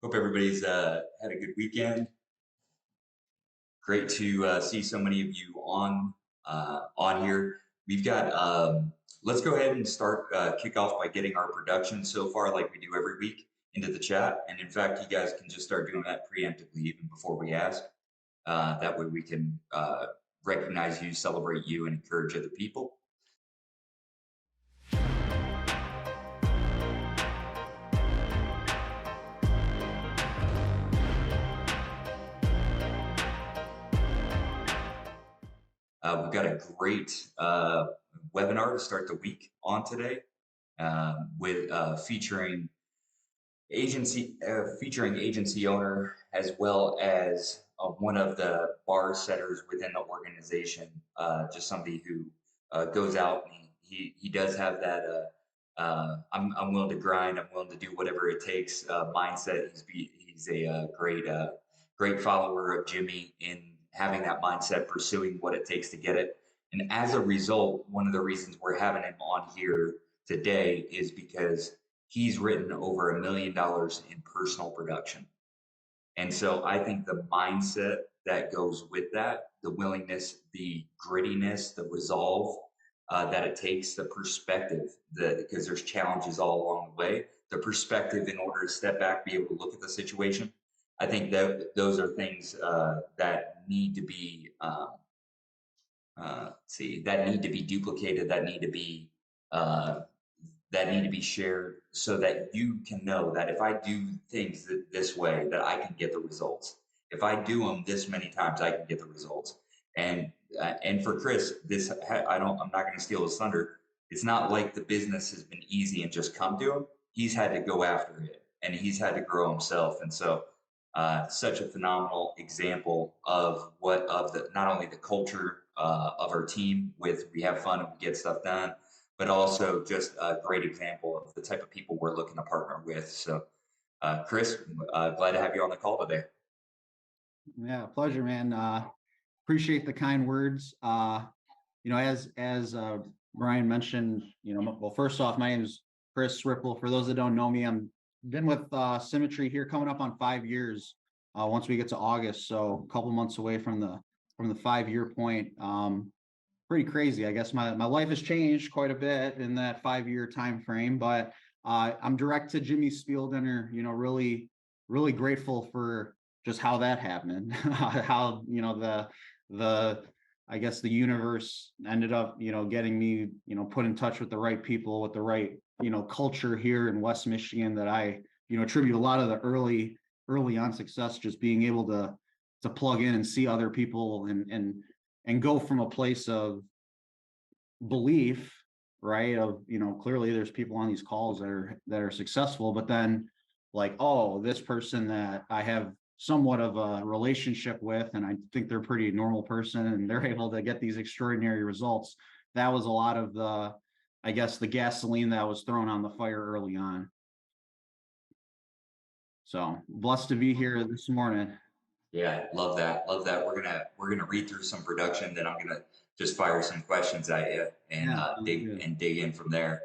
Hope everybody's had a good weekend. Great to see so many of you on here. We've got. Let's go ahead and start kick off by getting our production so far, like we do every week, into the chat. And in fact, you guys can just start doing that preemptively, even before we ask. That way, we can recognize you, celebrate you, and encourage other people. We've got a great webinar to start the week on today with featuring agency owner as well as one of the bar setters within the organization. Just somebody who goes out and he does have that I'm willing to grind, I'm willing to do whatever it takes mindset. He's a great follower of Jimmy in having that mindset, pursuing what it takes to get it. And as a result, one of the reasons we're having him on here today is because he's written over $1 million in personal production. And so I think the mindset that goes with that, the willingness, the grittiness, the resolve that it takes, the perspective, because there's challenges all along the way, the perspective in order to step back, be able to look at the situation. I think that those are things that need to be that need to be duplicated, that need to be shared, so that you can know that if I do things this way, that I can get the results. If I do them this many times, I can get the results. And for Chris, I'm not going to steal his thunder. It's not like the business has been easy and just come to him. He's had to go after it, and he's had to grow himself. And so, such a phenomenal example of not only the culture of our team with we have fun and we get stuff done, but also just a great example of the type of people we're looking to partner with. So, Chris, glad to have you on the call today. Yeah, pleasure, man. Appreciate the kind words. As Brian mentioned, well, first off, my name is Chris Ripple. For those that don't know me, I'm been with Symmetry here coming up on 5 years. Once we get to August, so a couple months away from the 5-year point. Pretty crazy. I guess my life has changed quite a bit in that 5-year time frame, but I'm direct to Jimmy's spiel dinner. Really, really grateful for just how that happened. How I guess the universe ended up getting me put in touch with the right people, with the right culture here in West Michigan, that I attribute a lot of the early on success just being able to plug in and see other people and go from a place of belief, right? Of, clearly there's people on these calls that are successful, but then like, oh, this person that I have somewhat of a relationship with, and I think they're a pretty normal person and they're able to get these extraordinary results. That was a lot of the gasoline that was thrown on the fire early on. So blessed to be here this morning. Yeah, love that. Love that. We're gonna read through some production, then I'm gonna just fire some questions at you and dig in from there.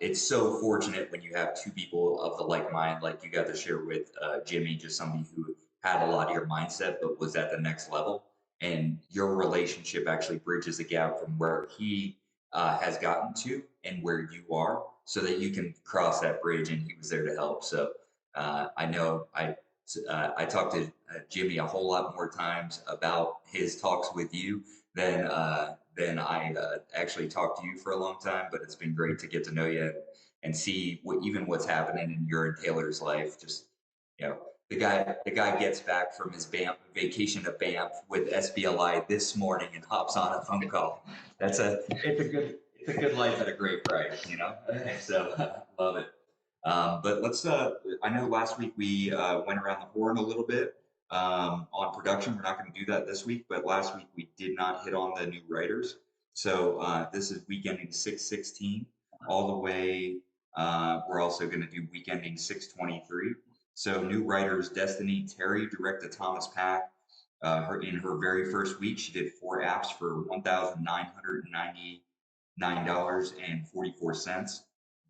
It's so fortunate when you have two people of the like mind, like you got to share with Jimmy, just somebody who had a lot of your mindset but was at the next level, and your relationship actually bridges the gap from where he has gotten to and where you are, so that you can cross that bridge, and he was there to help. So I know I talked to Jimmy a whole lot more times about his talks with you than I actually talked to you for a long time. But it's been great to get to know you and see what's happening in your and Taylor's life. Just the guy gets back from his vacation to Banff with SBLI this morning and hops on a phone call. It's a good life at a great price, So love it. But let's, I know last week we went around the horn a little bit on production. We're not going to do that this week, but last week we did not hit on the new writers. So this is week ending 6/16 all the way. We're also going to do week ending 6/23. So new writers, Destiny Terry, directed Thomas Pack. In her very first week, she did 4 apps for $1,999.44.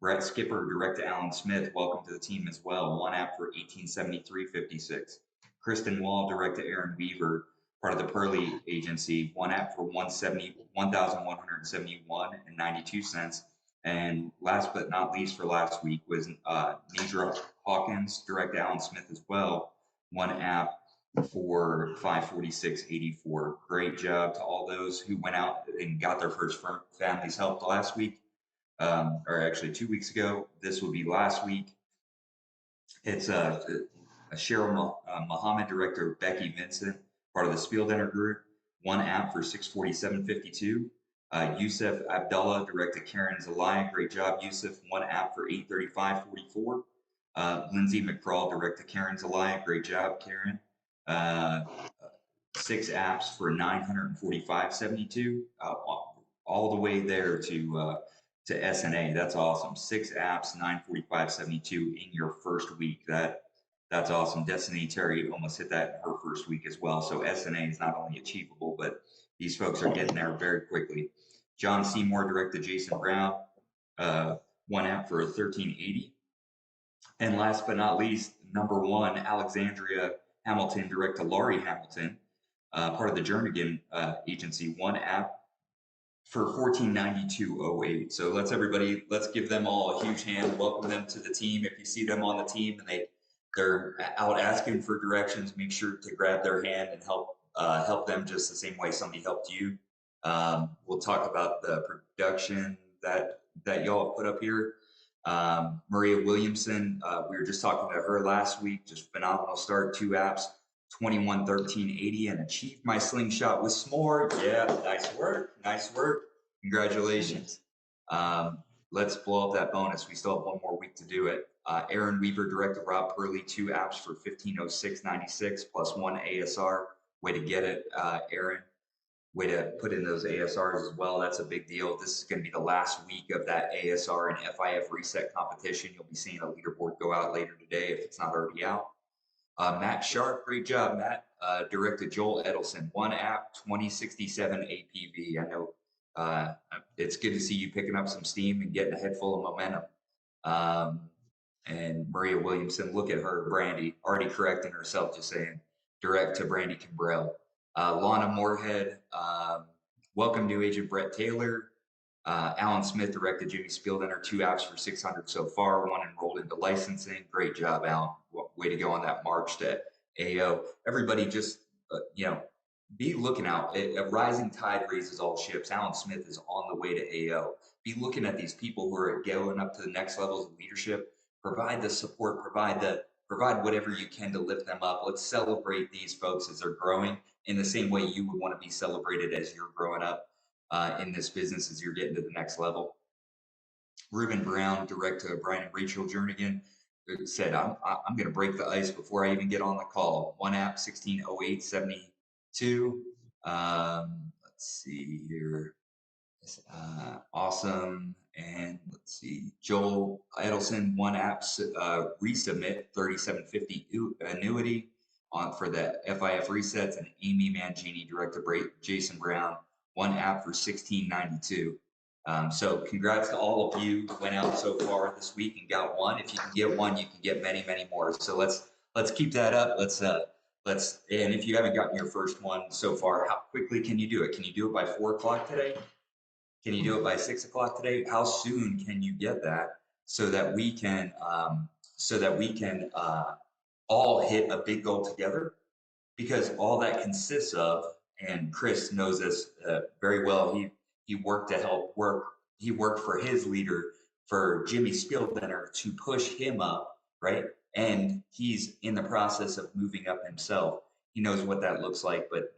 Brett Skipper, direct to Alan Smith, welcome to the team as well. 1 app for 1873.56. Kristen Wall, direct to Aaron Weaver, part of the Pearly Agency. 1 app for 1,171 and 92 cents. And last but not least for last week was Nidra Hawkins, direct to Alan Smith as well. 1 app for 546.84. Great job to all those who went out and got their first families help last week. Or actually 2 weeks ago. This will be last week. It's a Cheryl Muhammad, director Becky Vincent, part of the Spieldenner group. 1 app for 647.52. Yusuf Abdullah, director Karen Zelaya. Great job, Yusuf. 1 app for 835.44. Lindsay McCraw, director Karen Zelaya. Great job, Karen. 6 apps for 945.72. All the way there to SNA. That's awesome. 6 apps, 945.72 in your first week. That's awesome. Destiny Terry almost hit that in her first week as well. So SNA is not only achievable, but these folks are getting there very quickly. John Seymour, directed Jason Brown, 1 app for 1380. And last but not least, number 1, Alexandria Hamilton, direct to Laurie Hamilton, part of the Jernigan agency. 1 app for 1492.08. So let's give them all a huge hand. Welcome them to the team. If you see them on the team and they're out asking for directions, make sure to grab their hand and help them just the same way somebody helped you. We'll talk about the production that y'all have put up here. Maria Williamson, we were just talking to her last week. Just phenomenal start. 2 apps. 2113.80 and achieved my slingshot with s'more. Yeah, nice work. Congratulations. Let's blow up that bonus. We still have 1 more week to do it. Aaron Weaver, director Rob Purley, 2 apps for 1506.96 plus 1 ASR. Way to get it, Aaron. Way to put in those ASRs as well. That's a big deal. This is going to be the last week of that ASR and FIF reset competition. You'll be seeing a leaderboard go out later today if it's not already out. Matt Sharp, great job, Matt. Directed Joel Edelson, 1 app, 2067 APV. I know it's good to see you picking up some steam and getting a head full of momentum. And Maria Williamson, look at her, Brandy, already correcting herself, just saying, direct to Brandy Kimbrell. Lana Moorhead, welcome new agent Brett Taylor. Alan Smith, directed Jimmy Spieldenner, 2 apps for 600 so far, 1 enrolled into licensing. Great job, Alan. Way to go on that march to AO. Everybody just, be looking out. A rising tide raises all ships. Alan Smith is on the way to AO. Be looking at these people who are going up to the next levels of leadership. Provide the support, provide whatever you can to lift them up. Let's celebrate these folks as they're growing in the same way you would want to be celebrated as you're growing up in this business as you're getting to the next level. Ruben Brown, direct to Brian and Rachel Jernigan, said, I'm going to break the ice before I even get on the call. 1 app, 1608.72. Let's see here. Awesome. And let's see, Joel Edelson, 1 app, resubmit 3750 annuity for the FIF resets, and Amy Mangini, director Jason Brown, 1 app for 1692. So congrats to all of you who went out so far this week and got 1. If you can get 1, you can get many, many more. So let's keep that up. And if you haven't gotten your first 1 so far, how quickly can you do it? Can you do it by 4 o'clock today? Can you do it by 6 o'clock today? How soon can you get that so that we can all hit a big goal together? Because all that consists of, and Chris knows this very well. He worked He worked for his leader, for Jimmy Spieldenner, to push him up, right? And he's in the process of moving up himself. He knows what that looks like, but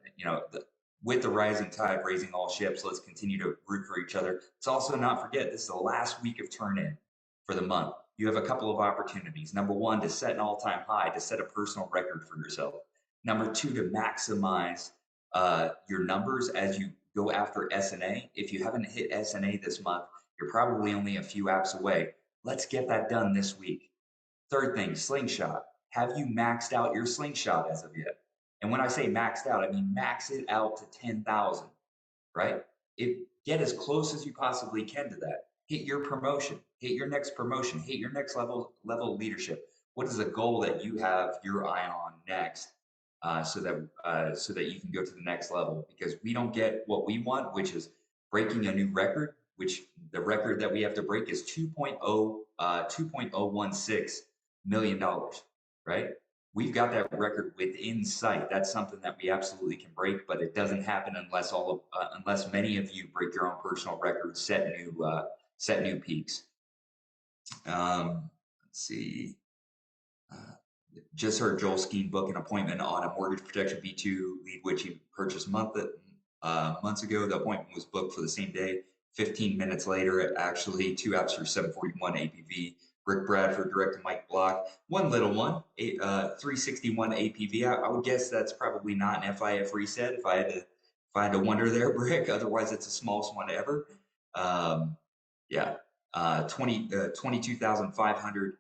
with the rising tide raising all ships, let's continue to root for each other. Let's also not forget, this is the last week of turn-in for the month. You have a couple of opportunities. Number 1, to set an all-time high, to set a personal record for yourself. Number 2, to maximize your numbers as you go after SNA. If you haven't hit SNA this month, you're probably only a few apps away. Let's get that done this week. Third thing, slingshot. Have you maxed out your slingshot as of yet? And when I say maxed out, I mean max it out to 10,000, right? Get as close as you possibly can to that. hit your promotion, hit your next promotion, hit your next level of leadership. What is the goal that you have your eye on next, so that you can go to the next level? Because we don't get what we want, which is breaking a new record. Which the record that we have to break is 2.016 million dollars, right? We've got that record within sight. That's something that we absolutely can break, but it doesn't happen unless many of you break your own personal records, set new peaks. Let's see. Uh, just heard Joel Skeen book an appointment on a mortgage protection B2 lead, which he purchased months ago. The appointment was booked for the same day. 15 minutes later, actually, 2 apps for 741 APV. Rick Bradford, direct to Mike Block. One little one, 361 APV. I would guess that's probably not an FIF reset if I had to wonder there, Brick. Otherwise, it's the smallest one ever. Yeah, 22,500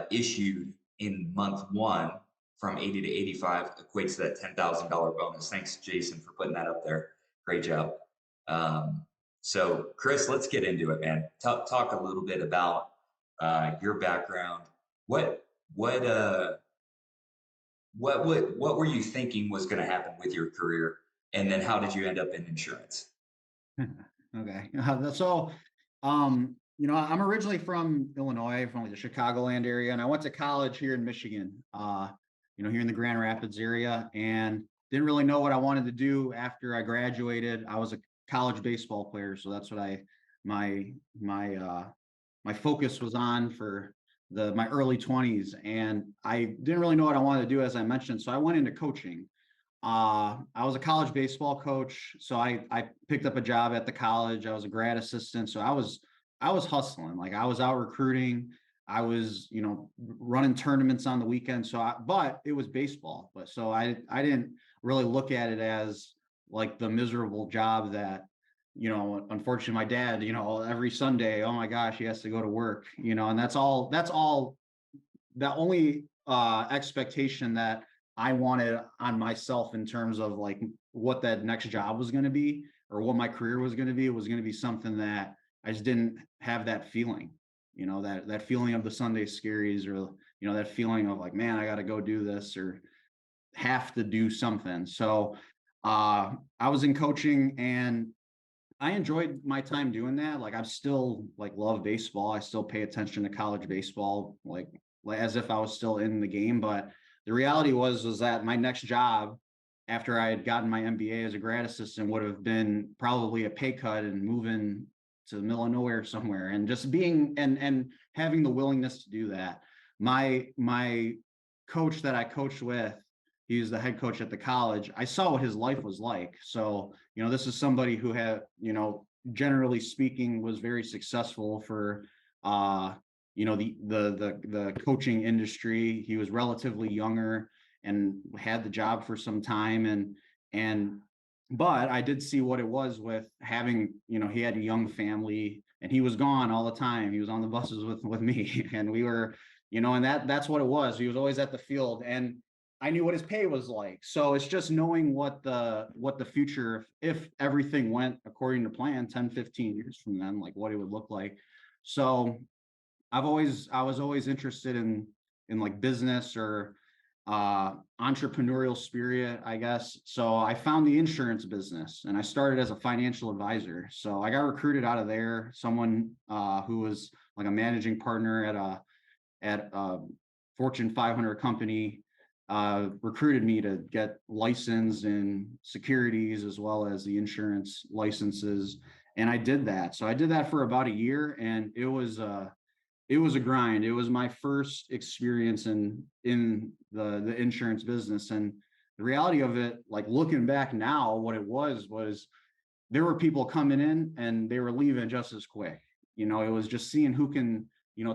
issued in month one from 80 to 85 equates to that $10,000 bonus. Thanks, Jason, for putting that up there. Great job. So, Chris, let's get into it, man. Talk a little bit about your background. What were you thinking was going to happen with your career, and then how did you end up in insurance? Okay, so I'm originally from Illinois, from like the Chicagoland area, and I went to college here in Michigan, here in the Grand Rapids area, and didn't really know what I wanted to do after I graduated. I was a college baseball player, so that's what my focus was on for my early 20s, and I didn't really know what I wanted to do, as I mentioned, so I went into coaching. I was a college baseball coach, so I picked up a job at the college. I was a grad assistant, so I was hustling. Like, I was out recruiting. I was, running tournaments on the weekend. But it was baseball. But so I didn't really look at it as like the miserable job that, unfortunately my dad, every Sunday, oh my gosh, he has to go to work, and that's all the only expectation that I wanted on myself in terms of like what that next job was going to be, or what my career was going to be. It was going to be something that I just didn't have that feeling, that feeling of the Sunday scaries, or, that feeling of like, man, I got to go do this or have to do something. So I was in coaching, and I enjoyed my time doing that. Like, I still like love baseball. I still pay attention to college baseball, like as if I was still in the game. But the reality was that my next job after I had gotten my MBA as a grad assistant would have been probably a pay cut and moving to the middle of nowhere somewhere, and just being and having the willingness to do that. My coach that I coached with, he was the head coach at the college. I saw what his life was like. So, this is somebody who had, generally speaking, was very successful for the coaching industry. He was relatively younger and had the job for some time, but I did see what it was with having, he had a young family, and he was gone all the time. He was on the buses with me, and we were, and that's what it was. He was always at the field, and I knew what his pay was like. So it's just knowing what the future, if everything went according to plan, 10, 15 years from then, like what it would look like. So I was always interested in like business or entrepreneurial spirit, I guess. So I found the insurance business, and I started as a financial advisor. So I got recruited out of there. Someone who was like a managing partner at a Fortune 500 company recruited me to get licensed in securities as well as the insurance licenses. And I did that. So I did that for about a year, and it was a grind. It was my first experience in the insurance business. And the reality of it, like looking back now, what it was there were people coming in and they were leaving just as quick. It was just seeing who can,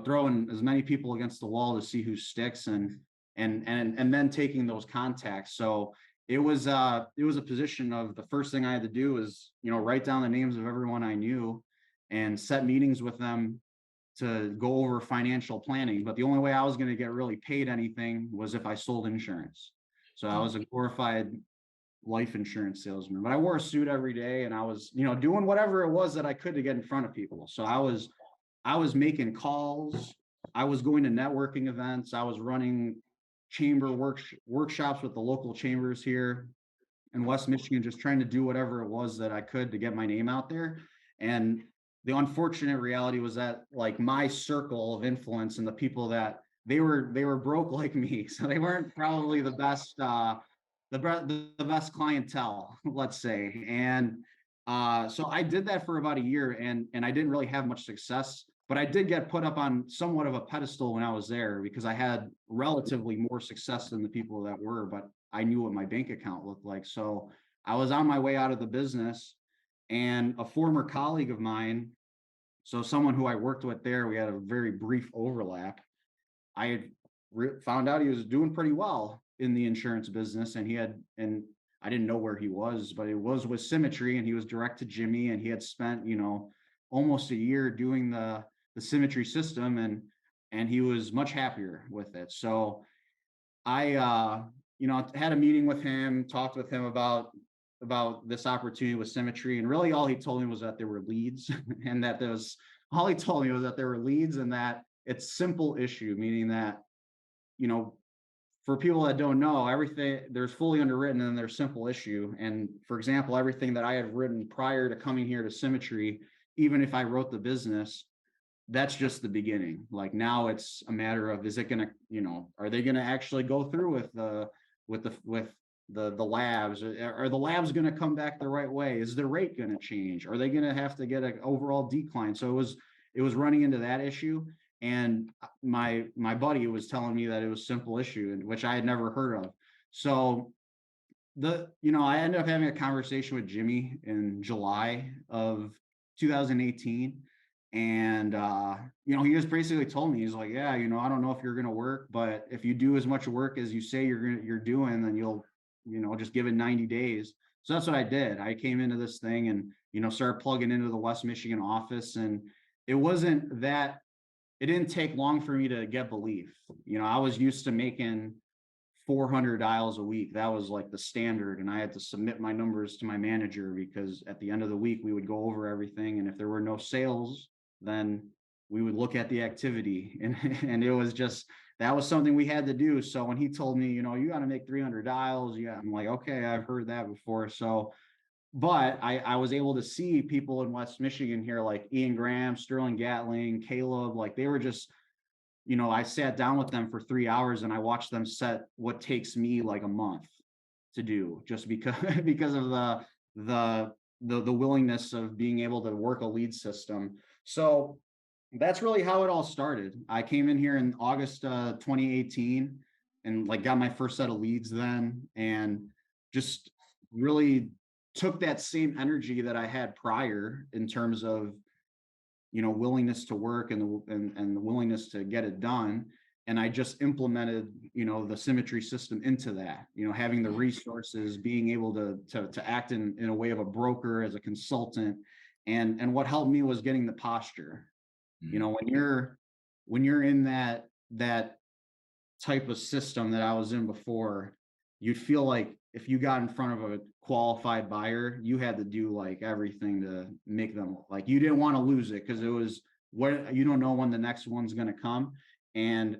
throwing as many people against the wall to see who sticks, and then taking those contacts. So it was a position of, the first thing I had to do was, write down the names of everyone I knew and set meetings with them to go over financial planning. But the only way I was going to get really paid anything was if I sold insurance. So I was a glorified life insurance salesman, but I wore a suit every day and I was, doing whatever it was that I could to get in front of people. So I was making calls. I was going to networking events. I was running chamber workshops with the local chambers here in West Michigan, just trying to do whatever it was that I could to get my name out there. And the unfortunate reality was that like my circle of influence and the people that they were broke like me, so they weren't probably the best the best clientele, let's say. And so I did that for about a year, and I didn't really have much success, but I did get put up on somewhat of a pedestal when I was there because I had relatively more success than the people that were, but I knew what my bank account looked like. So I was on my way out of the business, and a former colleague of mine, so someone who I worked with there, we had a very brief overlap. I had found out he was doing pretty well in the insurance business, and I didn't know where he was, but it was with Symmetry, and he was direct to Jimmy, and he had spent, almost a year doing the Symmetry system, and he was much happier with it. So I, had a meeting with him, talked with him about this opportunity with Symmetry, and really all he told me was that there were leads, and that there was all he told me was that there were leads, and that it's simple issue, meaning that, you know, for people that don't know, everything there's fully underwritten and there's simple issue. And for example, everything that I had written prior to coming here to Symmetry, even if I wrote the business, that's just the beginning. Like now it's a matter of, is it going to, are they going to actually go through with the labs? Are the labs going to come back the right way? Is the rate going to change? Are they going to have to get an overall decline? So it was running into that issue. And my buddy was telling me that it was simple issue, which I had never heard of. So I ended up having a conversation with Jimmy in July of 2018. And he just basically told me, he's like, yeah, I don't know if you're gonna work, but if you do as much work as you say you're doing, then you'll, just give it 90 days. So that's what I did. I came into this thing and, started plugging into the West Michigan office. And it wasn't that it didn't take long for me to get belief. I was used to making 400 dials a week. That was like the standard. And I had to submit my numbers to my manager because at the end of the week, we would go over everything. And if there were no sales, then we would look at the activity. And it was just, that was something we had to do. So when he told me, you got to make 300 dials, yeah, I'm like, okay, I've heard that before. So, but I was able to see people in West Michigan here, like Ian Graham, Sterling Gatling, Caleb, like they were just, I sat down with them for 3 hours and I watched them set what takes me like a month to do, just because because of the willingness of being able to work a lead system. So that's really how it all started. I came in here in August 2018 and like got my first set of leads then, and just really took that same energy that I had prior in terms of willingness to work and the willingness to get it done. And I just implemented the Symmetry system into that, having the resources, being able to act in a way of a broker, as a consultant. And what helped me was getting the posture. When you're in that type of system that I was in before, you'd feel like if you got in front of a qualified buyer, you had to do like everything to make them, like, you didn't want to lose it because it was what, you don't know when the next one's going to come. And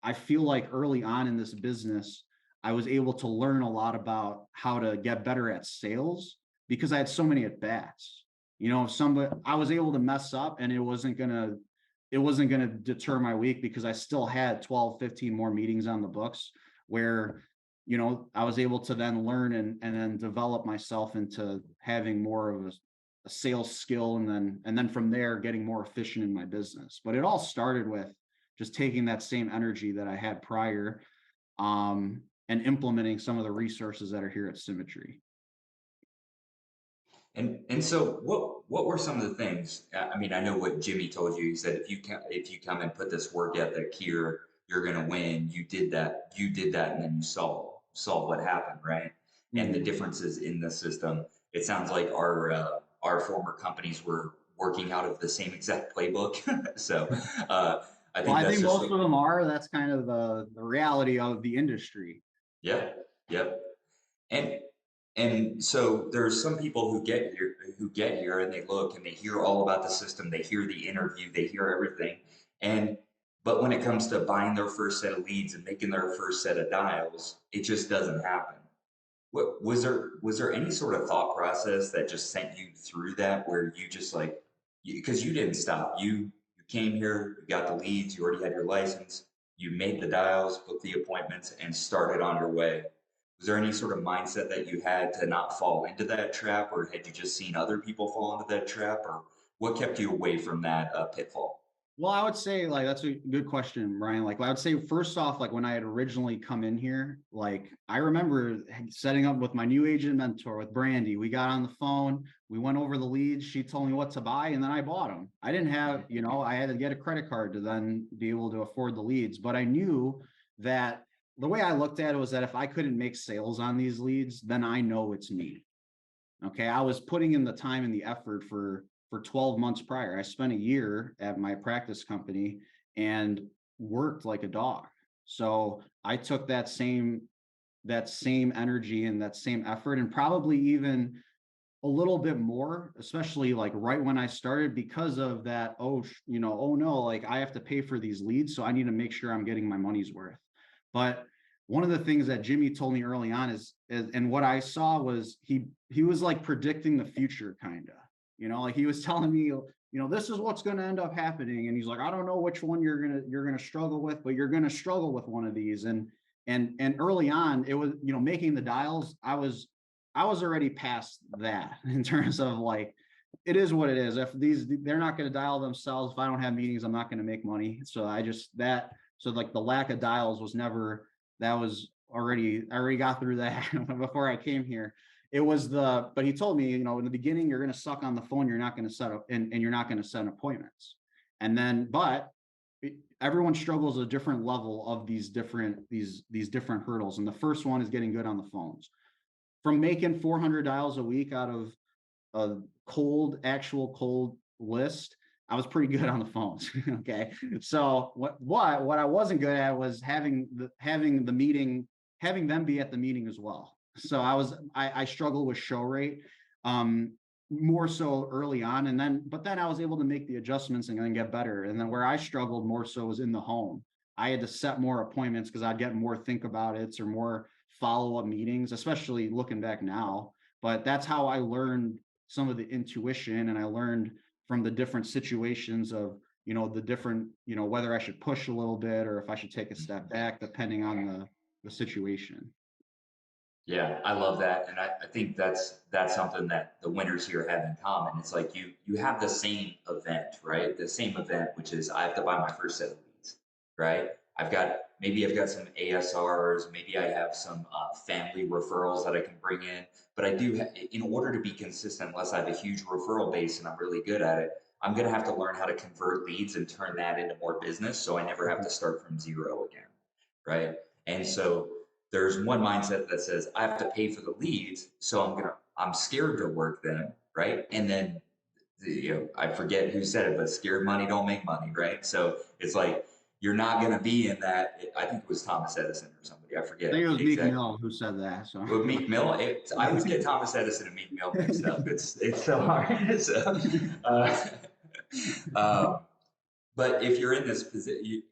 I feel like early on in this business, I was able to learn a lot about how to get better at sales because I had so many at bats. If somebody, I was able to mess up and it wasn't gonna deter my week because I still had 12, 15 more meetings on the books where, I was able to then learn and then develop myself into having more of a sales skill, and then from there getting more efficient in my business. But it all started with just taking that same energy that I had prior, and implementing some of the resources that are here at Symmetry. And so what were some of the things? I mean, I know what Jimmy told you. He said if you come and put this work ethic here, you're gonna win. You did that, and then you saw what happened, right? And the differences in the system. It sounds like our former companies were working out of the same exact playbook. So I think I that's think just most of them are. That's kind of the reality of the industry. yeah, yep. And And so there's some people who get here and they look and they hear all about the system, they hear the interview, they hear everything. And but when it comes to buying their first set of leads and making their first set of dials, it just doesn't happen. What was there any sort of thought process that just sent you through that where you just like because you didn't stop. You came here, you got the leads, you already had your license, you made the dials, booked the appointments, and started on your way. Was there any sort of mindset that you had to not fall into that trap, or had you just seen other people fall into that trap, or what kept you away from that pitfall? Well, I would say like that's a good question, Brian. Like I would say first off, like when I had originally come in here, like I remember setting up with my new agent mentor with Brandy. We got on the phone, we went over the leads. She told me what to buy, and then I bought them. I didn't have, I had to get a credit card to then be able to afford the leads. But I knew that the way I looked at it was that if I couldn't make sales on these leads, then I know it's me. Okay, I was putting in the time and the effort for 12 months prior. I spent a year at my practice company and worked like a dog. So I took that same energy and that same effort and probably even a little bit more, especially like right when I started because of that, oh no, like I have to pay for these leads, so I need to make sure I'm getting my money's worth. But one of the things that Jimmy told me early on is and what I saw was he was like predicting the future kind of. Like he was telling me, this is what's going to end up happening, and he's like, I don't know which one you're going to struggle with, but you're going to struggle with one of these. And early on, it was, making the dials, I was already past that in terms of like, it is what it is. If they're not going to dial themselves, if I don't have meetings, I'm not going to make money. So so like the lack of dials was never, that was already, I already got through that before I came here. But he told me, in the beginning, you're going to suck on the phone. You're not going to set up and you're not going to set appointments. And then, but everyone struggles a different level of these different hurdles. And the first one is getting good on the phones from making 400 dials a week out of a actual cold list. I was pretty good on the phones. Okay. So what I wasn't good at was having the meeting, having them be at the meeting as well. So I struggled with show rate, more so early on. But then I was able to make the adjustments and then get better. And then where I struggled more so was in the home. I had to set more appointments because I'd get more think about it or more follow-up meetings, especially looking back now. But that's how I learned some of the intuition, and I learned from the different situations of, the different, whether I should push a little bit or if I should take a step back, depending on the situation. Yeah, I love that, and I think that's something that the winners here have in common. It's like you have the same event, right? The same event, which is I have to buy my first set of leads, right? I've got some ASRs, maybe I have some family referrals that I can bring in, but in order to be consistent, unless I have a huge referral base and I'm really good at it, I'm gonna have to learn how to convert leads and turn that into more business, so I never have to start from zero again, right? And so there's one mindset that says I have to pay for the leads, so I'm scared to work them, right? And then I forget who said it, but scared money don't make money, right? So it's like you're not going to be in that. I think it was Thomas Edison or somebody. I I think forget it was Meek exactly. Mill who said that. So With Meek Mill, I always get Thomas Edison and Meek Mill mixed up. It's so hard. So, uh, um, but if you're in this position,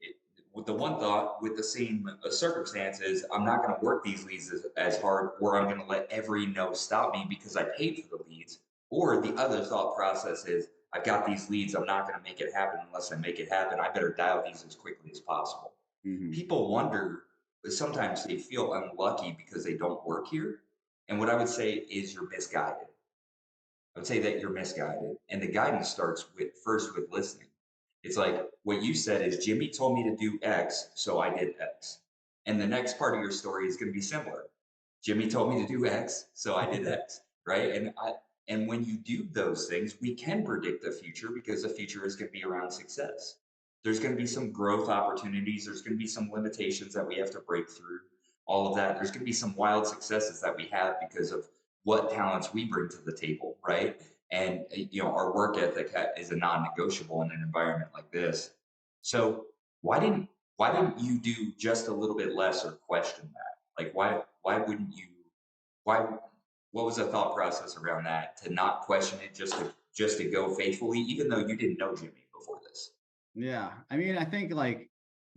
with the one thought, with the same circumstances, I'm not going to work these leads as hard, or I'm going to let every no stop me because I paid for the leads. Or the other thought process is, I've got these leads, I'm not going to make it happen unless I make it happen. I better dial these as quickly as possible. Mhm. People wonder, sometimes they feel unlucky because they don't work here. And what I would say is you're misguided. I would say that you're misguided. And the guidance starts with first with listening. It's like what you said is Jimmy told me to do X, so I did X. And the next part of your story is going to be similar. Jimmy told me to do X, so I did X, right? And when you do those things, we can predict the future because the future is going to be around success. There's going to be some growth opportunities, there's going to be some limitations that we have to break through, all of that. There's going to be some wild successes that we have because of what talents we bring to the table, right? And our work ethic is a non-negotiable in an environment like this. So why didn't why didn't you do just a little bit less or question that? Like why wouldn't you why what was the thought process around that to not question it, just to go faithfully, even though you didn't know Jimmy before this? Yeah. I mean, I think like,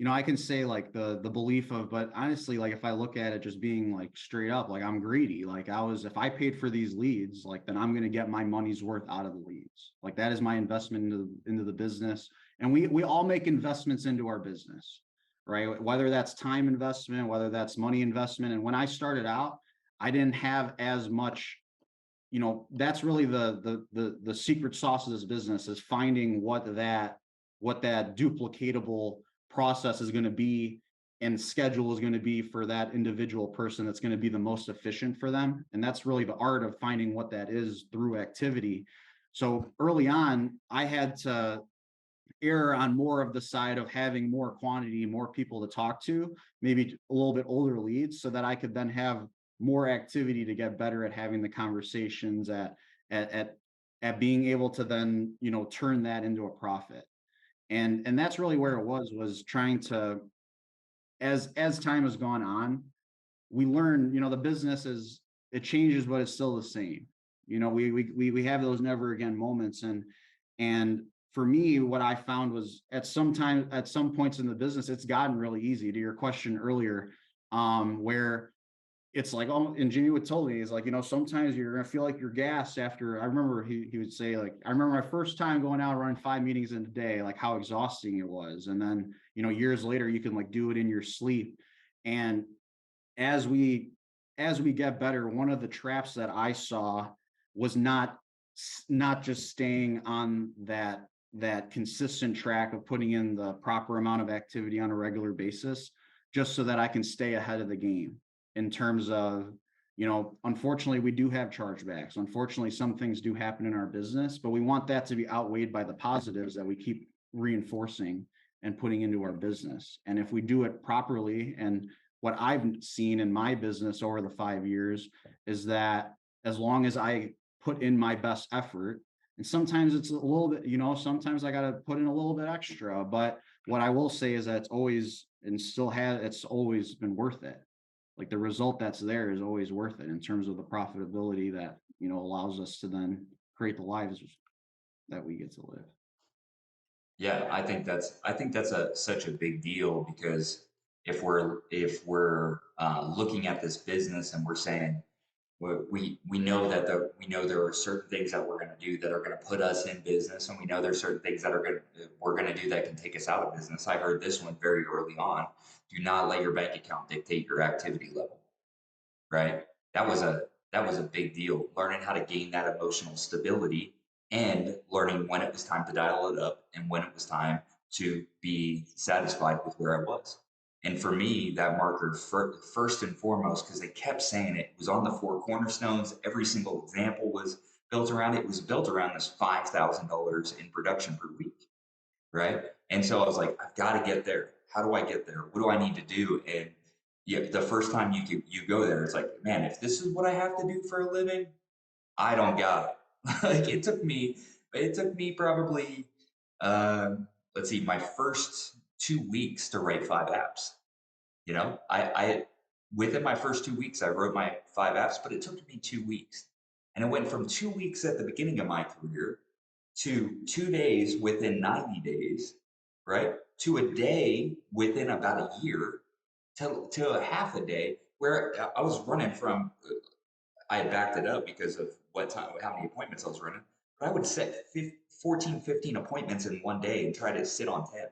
I can say like the belief of, but honestly, like if I look at it just being like straight up, like I'm greedy. Like if I paid for these leads, like then I'm gonna get my money's worth out of the leads. Like that is my investment into the business. And we all make investments into our business, right? Whether that's time investment, whether that's money investment. And when I started out, I didn't have as much, that's really the secret sauce of this business, is finding what that duplicatable process is going to be and schedule is going to be for that individual person that's going to be the most efficient for them. And that's really the art of finding what that is through activity. So early on, I had to err on more of the side of having more quantity, more people to talk to, maybe a little bit older leads, so that I could then have more activity to get better at having the conversations, at at at being able to then, turn that into a profit. And that's really where it was trying to, as time has gone on, we learn, the business it changes, but it's still the same. We have those never again moments. And for me, what I found was at some points in the business, it's gotten really easy, to your question earlier, where it's like, oh, and Jimmy would tell me, he's like, sometimes you're gonna feel like you're gassed after. I remember he would say, like, I remember my first time going out running 5 meetings in a day, like how exhausting it was. And then, years later, you can like do it in your sleep. And as we get better, one of the traps that I saw was not just staying on that consistent track of putting in the proper amount of activity on a regular basis, just so that I can stay ahead of the game in terms of, unfortunately, we do have chargebacks. Unfortunately, some things do happen in our business, but we want that to be outweighed by the positives that we keep reinforcing and putting into our business. And if we do it properly, and what I've seen in my business over the 5 years is that as long as I put in my best effort, and sometimes it's a little bit, sometimes I got to put in a little bit extra, but what I will say is that it's always been worth it. Like the result that's there is always worth it in terms of the profitability that, allows us to then create the lives that we get to live. Yeah, I think that's such a big deal, because if we're looking at this business and we're saying, we know that we know there are certain things that we're going to do that are going to put us in business, and we know there's certain things that we're going to do that can take us out of business. I heard this one very early on: do not let your bank account dictate your activity level. Right? That was a that was a big deal. Learning how to gain that emotional stability, and learning when it was time to dial it up and when it was time to be satisfied with where I was. And for me, that marker, first and foremost, because they kept saying it was on the four cornerstones. Every single example was built around it. It was built around this $5,000 in production per week, right? And so I was like, I've got to get there. How do I get there? What do I need to do? And the first time you go there, it's like, man, if this is what I have to do for a living, I don't got it. Like it took me probably, let's see, my first 2 weeks to write 5 apps. I within my first 2 weeks, I wrote my 5 apps, but it took me 2 weeks, and it went from 2 weeks at the beginning of my career to 2 days within 90 days, right? To a day within about a year, to a half a day, where I was running from. I had backed it up because of what time, how many appointments I was running. But I would set 14, 15 appointments in one day and try to sit on 10.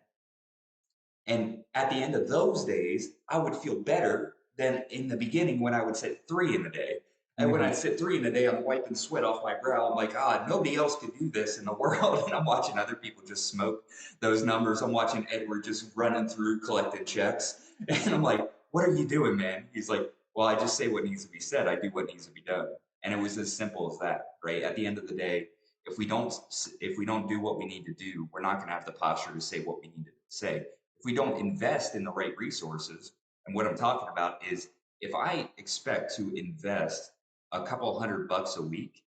And at the end of those days, I would feel better than in the beginning when I would sit three in a day. And when I Mhm. sit three in a day, I'm wiping sweat off my brow. I'm like, ah, nobody else could do this in the world. And I'm watching other people just smoke those numbers. I'm watching Edward just running through collecting checks. And I'm like, what are you doing, man? He's like, well, I just say what needs to be said. I do what needs to be done. And it was as simple as that, right? At the end of the day, if we don't if we don't do what we need to do, we're not going to have the posture to say what we need to say. If we don't invest in the right resources, and what I'm talking about is, if I expect to invest a couple $100 a week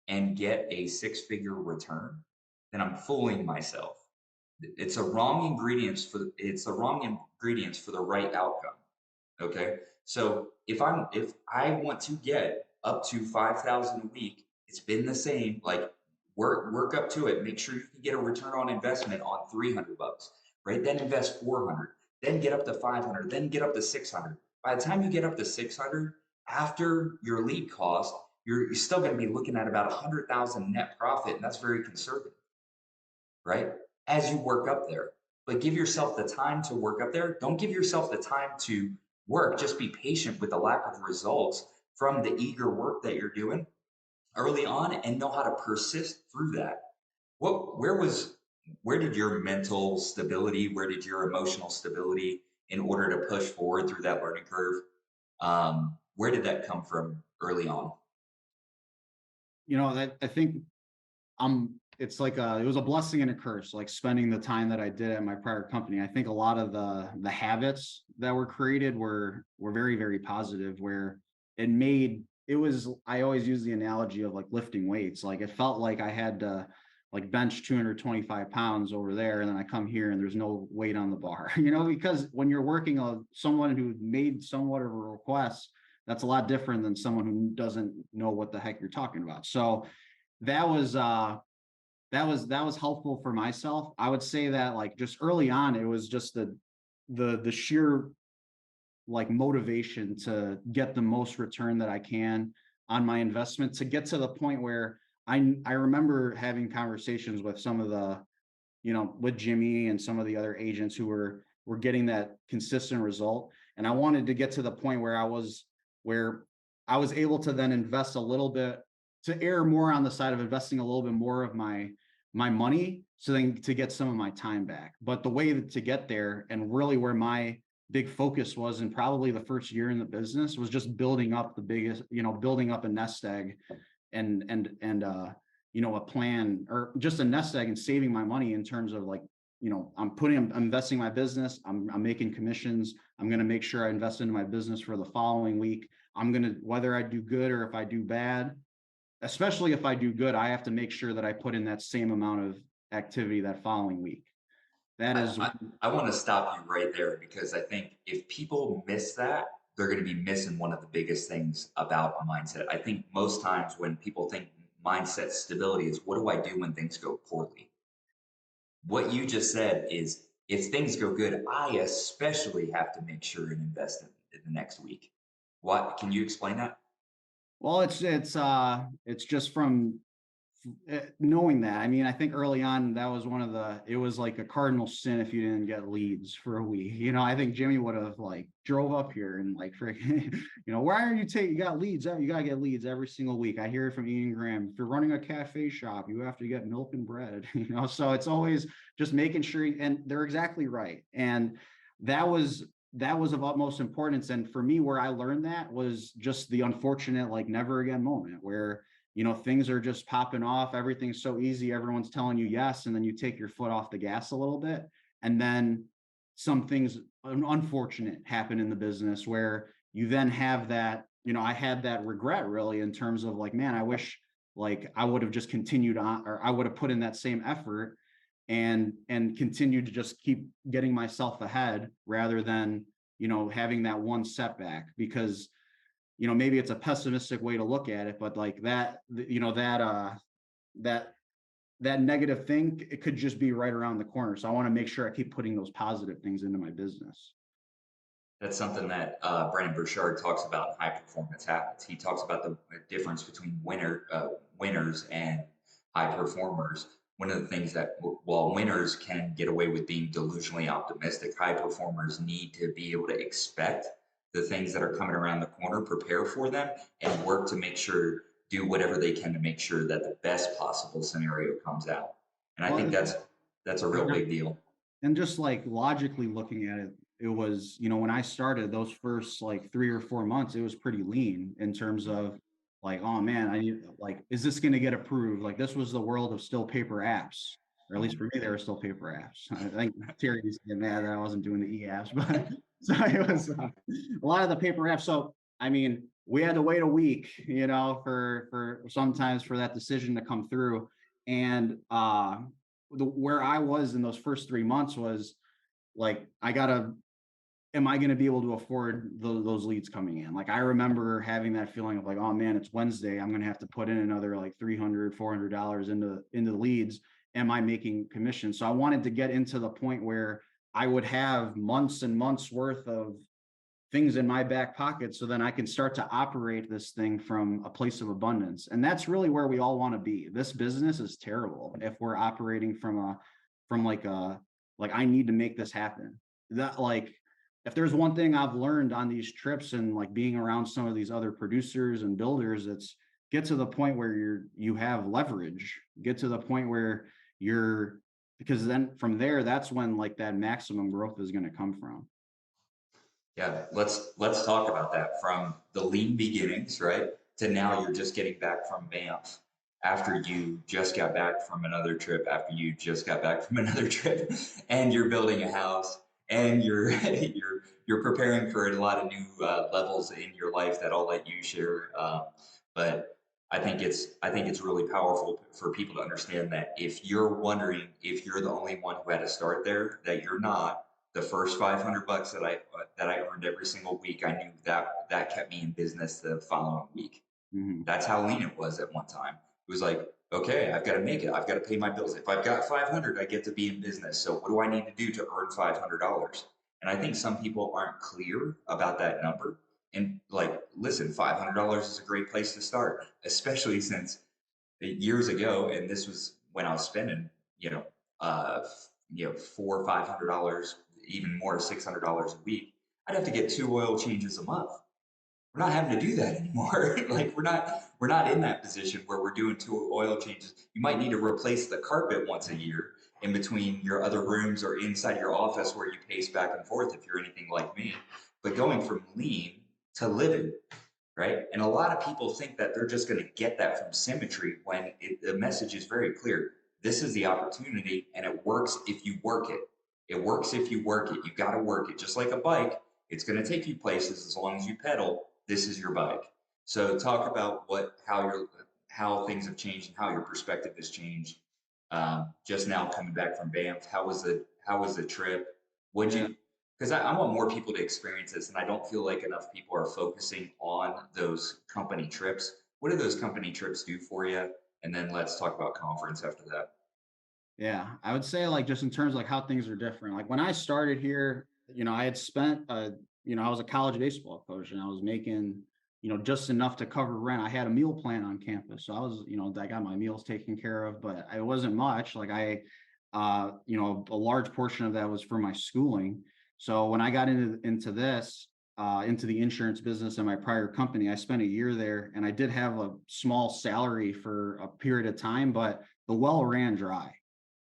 and get a six-figure return, then I'm fooling myself. It's the wrong ingredients for the right outcome. Okay. So if I want to get up to 5,000 a week. It's been the same. Like work up to it. Make sure you can get a return on investment on 300 bucks, right? Then invest 400, then get up to 500, then get up to 600. By the time you get up to 600, after your lead cost, you're still going to be looking at about 100,000 net profit, and that's very conservative, right? As you work up there. But give yourself the time to work up there. Don't give yourself the time to work. Just be patient with the lack of results from the eager work that you're doing early on and know how to persist through that. Where did your mental stability, where did your emotional stability in order to push forward through that learning curve? Where did that come from early on? That I think it's like it was a blessing and a curse, like spending the time that I did at my prior company. I think a lot of the habits that were created were very, very positive, where I always use the analogy of like lifting weights. Like it felt like I had to like bench 225 pounds over there, and then I come here and there's no weight on the bar, because when you're working on someone who made somewhat of a request, that's a lot different than someone who doesn't know what the heck you're talking about. So that was that was helpful for myself. I would say that like just early on, it was just the sheer like motivation to get the most return that I can on my investment, to get to the point where I remember having conversations with some of the, with Jimmy and some of the other agents who were getting that consistent result. And I wanted to get to the point where I was able to then invest a little bit, to err more on the side of investing a little bit more of my money, so then to get some of my time back. But the way to get there, and really where my big focus was, and probably the first year in the business, was just building up building up a nest egg, and a plan, or just a nest egg, and saving my money in terms of like, I'm investing in my business. I'm making commissions. I'm going to make sure I invest into my business for the following week. Whether I do good or if I do bad, especially if I do good, I have to make sure that I put in that same amount of activity that following week. That is, I want to stop you right there because I think if people miss that, they're going to be missing one of the biggest things about a mindset. I think most times when people think mindset stability is what do I do when things go poorly? What you just said is if things go good, I especially have to make sure and invest in the next week. What can you explain that? well, it's just from knowing that. I mean, I think early on that was it was like a cardinal sin if you didn't get leads for a week. I think Jimmy would have like drove up here and like freaking, why are you got leads? You got to get leads every single week. I hear it from Ian Graham. If you're running a cafe shop, you have to get milk and bread, so it's always just making sure, and they're exactly right. And that was of utmost importance. And for me, where I learned that was just the unfortunate, like never again moment where things are just popping off. Everything's so easy. Everyone's telling you yes. And then you take your foot off the gas a little bit. And then some things unfortunate happen in the business where you then have that, I had that regret really in terms of like, man, I wish like I would have just continued on, or I would have put in that same effort and continued to just keep getting myself ahead rather than, having that one setback. Because maybe it's a pessimistic way to look at it, but like that that negative thing, it could just be right around the corner. So I want to make sure I keep putting those positive things into my business. That's something that Brandon Burchard talks about in High Performance Habits. He talks about the difference between winners and high performers. One of the things that, while winners can get away with being delusionally optimistic, high performers need to be able to expect the things that are coming around the corner, prepare for them, and work to make sure, do whatever they can to make sure that the best possible scenario comes out. And I think Well, that's a real big deal. and just like logically looking at it, it was, when I started those first like 3 or 4 months, it was pretty lean in terms of like, oh man, I need, like, is this going to get approved? Like, this was the world of still paper apps, or at least for me, there were still paper apps. I think Terry used to get mad that I wasn't doing the e-apps, but so it was a lot of the paper apps. So, I mean, we had to wait a week, for sometimes for that decision to come through. And where I was in those first 3 months was like, I gotta am I going to be able to afford those leads coming in? Like, I remember having that feeling of like, oh man, it's Wednesday. I'm going to have to put in another like $300, $400 into the leads. Am I making commission? So I wanted to get into the point where I would have months and months worth of things in my back pocket, so then I can start to operate this thing from a place of abundance. And that's really where we all want to be. This business is terrible if we're operating from like I need to make this happen. That, like, if there's one thing I've learned on these trips and like being around some of these other producers and builders, it's get to the point where you have leverage, get to the point where you're, because then from there, that's when like that maximum growth is going to come from. Yeah, let's talk about that from the lean beginnings, right? To now you're just getting back from Banff after you just got back from another trip, after you just got back from another trip, and you're building a house and you're you're preparing for a lot of new levels in your life that I'll let you share. But I think it's really powerful for people to understand that if you're wondering if you're the only one who had to start there, that you're not. The first $500 that I earned every single week, I knew that that kept me in business the following week. Mhm. That's how lean it was at one time. It was like, okay, I've got to make it. I've got to pay my bills. If I've got 500, I get to be in business. So what do I need to do to earn $500? And I think some people aren't clear about that number. And like, listen, $500 is a great place to start, especially since years ago, and this was when I was spending, you know, uh, four or $500, even more, $600 a week. I'd have to get 2 oil changes a month. We're not having to do that anymore. Like we're not in that position where we're doing 2 oil changes. You might need to replace the carpet once a year in between your other rooms or inside your office where you pace back and forth if you're anything like me. But going from lean to living, right? And a lot of people think that they're just going to get that from symmetry when the message is very clear. This is the opportunity, and it works if you work it. It works if you work it. You got to work it. Just like a bike, it's going to take you places as long as you pedal. This is your bike. So talk about how things have changed and how your perspective has changed. Just now coming back from Banff, how was the trip? Would Yeah. you because I want more people to experience this, and I don't feel like enough people are focusing on those company trips. What do those company trips do for you? And then let's talk about conference after that. Yeah, I would say like just in terms of like how things are different. Like when I started here, I had spent I was a college baseball coach and I was making, just enough to cover rent. I had a meal plan on campus. So I was, I got my meals taken care of, but it wasn't much. Like a large portion of that was for my schooling. So when I got into this, into the insurance business in my prior company, I spent a year there and I did have a small salary for a period of time, but the well ran dry.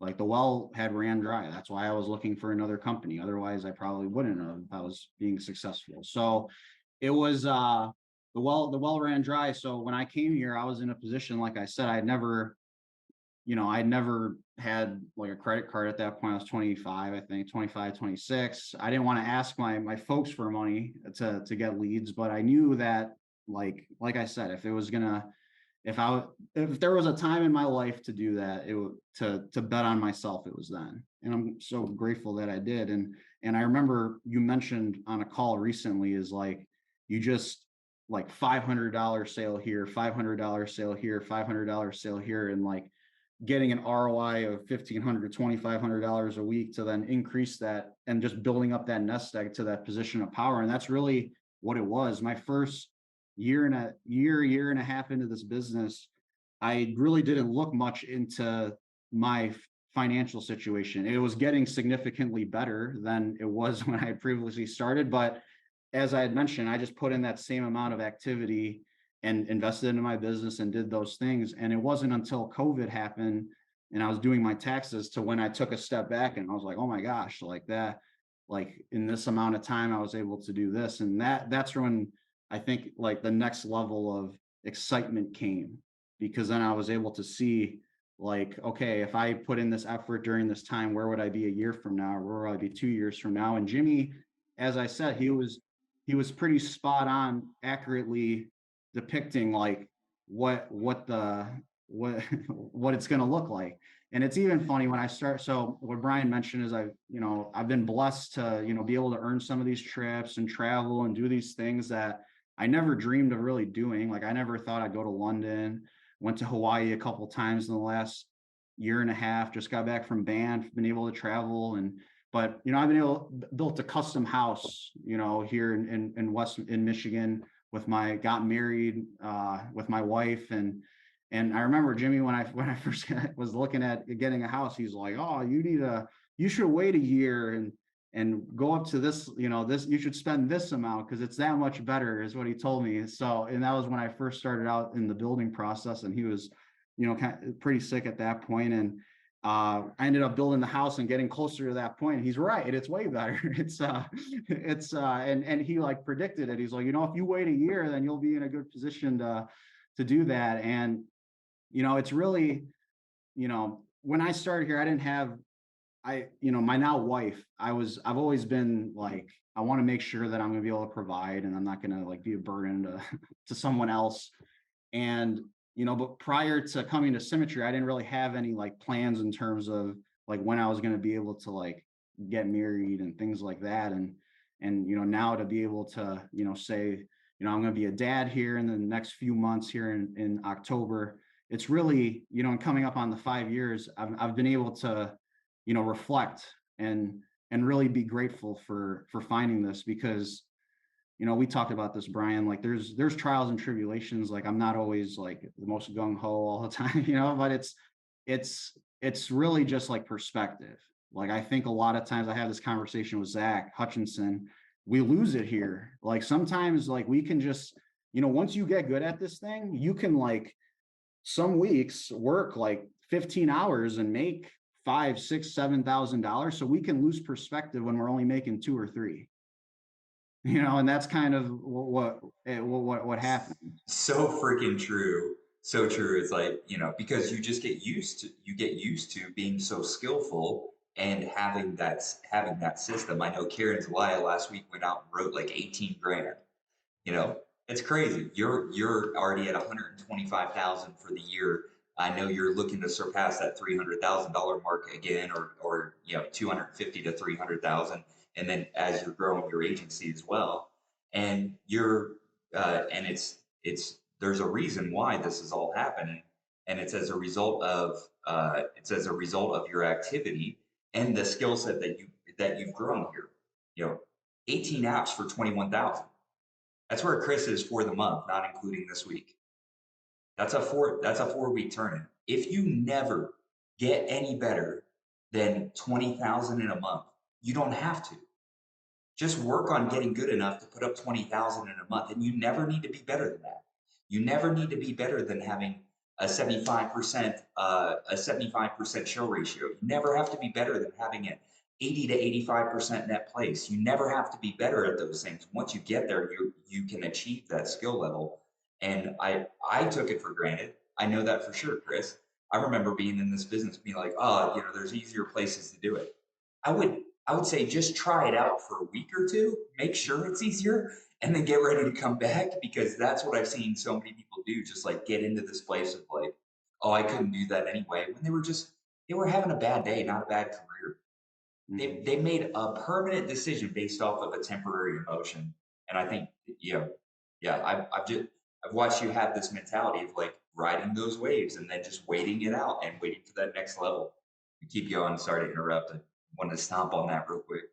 Like the well had ran dry. That's why I was looking for another company. Otherwise, I probably wouldn't have if I was being successful. So it was the well ran dry. So when I came here, I was in a position, like I said, I'd never had like a credit card at that point. I was 25, I think, 25, 26. I didn't want to ask my folks for money to get leads, but I knew that like I said, if it was gonna if there was a time in my life to do that, it would to bet on myself, it was then. And I'm so grateful that I did. And I remember you mentioned on a call recently is like you just like $500 sale here, $500 sale here, $500 sale here, and like getting an ROI of $1,500, $2,500 a week to then increase that and just building up that nest egg to that position of power. And that's really what it was. My first year and a half into this business, I really didn't look much into my financial situation. It was getting significantly better than it was when I had previously started. But as I had mentioned, I just put in that same amount of activity and invested into my business and did those things. And it wasn't until COVID happened and I was doing my taxes to when I took a step back and I was like, oh my gosh, like that, like in this amount of time, I was able to do this. And that's when I think like the next level of excitement came, because then I was able to see like, okay, if I put in this effort during this time, where would I be a year from now? Or where would I be 2 years from now? And Jimmy, as I said, he was pretty spot on, accurately depicting like what the what what it's going to look like. And it's even funny when I start. So what Brian mentioned is I've been blessed to, be able to earn some of these trips and travel and do these things that I never dreamed of really doing. Like I never thought I'd go to London, went to Hawaii a couple times in the last year and a half, just got back from Banff, been able to travel. But I've been built a custom house, here in Michigan got married with my wife. And I remember Jimmy, when I first was looking at getting a house, he's like, "Oh, you should wait a year and go up to this, you should spend this amount because it's that much better," is what he told me. So, and that was when I first started out in the building process, and he was, kind of pretty sick at that point. And I ended up building the house and getting closer to that point. He's right; it's way better. And he like predicted it. He's like, if you wait a year, then you'll be in a good position to do that. And it's really, when I started here, I didn't have, my now wife, I've always been like, I want to make sure that I'm going to be able to provide and I'm not going to like be a burden to someone else. And, but prior to coming to Symmetry, I didn't really have any like plans in terms of like when I was going to be able to like get married and things like that. And, now to be able to, say, I'm going to be a dad here in the next few months here in October. It's really, and coming up on the 5 years, I've been able to, reflect and really be grateful for finding this, because, we talked about this, Brian, like there's trials and tribulations. Like I'm not always like the most gung ho all the time, but it's really just like perspective. Like I think a lot of times I have this conversation with Zach Hutchinson, we lose it here. Like sometimes like we can just, once you get good at this thing, you can like some weeks work like 15 hours and make 5, 6, $7,000. So we can lose perspective when we're only making 2 or 3, and that's kind of what happened. So freaking true. So true. It's like, because you get used to being so skillful and having that system. I know Karen Zelaya last week went out and wrote like 18 grand. You know, it's crazy. You're already at 125,000 for the year. I know you're looking to surpass that $300,000 mark again, or 250 to 300,000, and then as you're growing your agency as well, and it's there's a reason why this is all happening, and it's as a result of your activity and the skill set that you've grown here. 18 apps for 21,000. That's where Chris is for the month, not including this week. That's a 4 week turn-in. If you never get any better than 20,000 in a month, you don't have to. Just work on getting good enough to put up 20,000 in a month, and you never need to be better than that. You never need to be better than having a 75% show ratio. You never have to be better than having an 80 to 85% net place. You never have to be better at those things. Once you get there, you can achieve that skill level. And I took it for granted. I know that for sure, Chris. I remember being in this business, being like, oh, there's easier places to do it. I would say just try it out for a week or two, make sure it's easier, and then get ready to come back, because that's what I've seen so many people do. Just like get into this place of like, oh, I couldn't do that anyway, when they were having a bad day, not a bad career. They made a permanent decision based off of a temporary emotion. And I think, I've watched you have this mentality of like riding those waves and then just waiting it out and waiting for that next level. Keep going. Sorry to interrupt. I wanted to stomp on that real quick.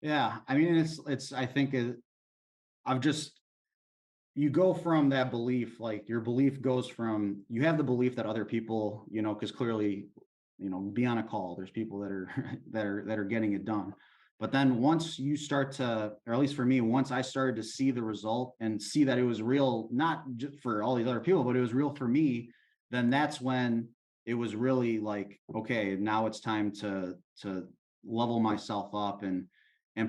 Yeah, I mean, I think I've just, you go from that belief, like your belief goes from, you have the belief that other people, because clearly, be on a call, there's people that are that are getting it done. But then once you start to, or at least for me, once I started to see the result and see that it was real, not just for all these other people, but it was real for me, then that's when it was really like, okay, now it's time to level myself up and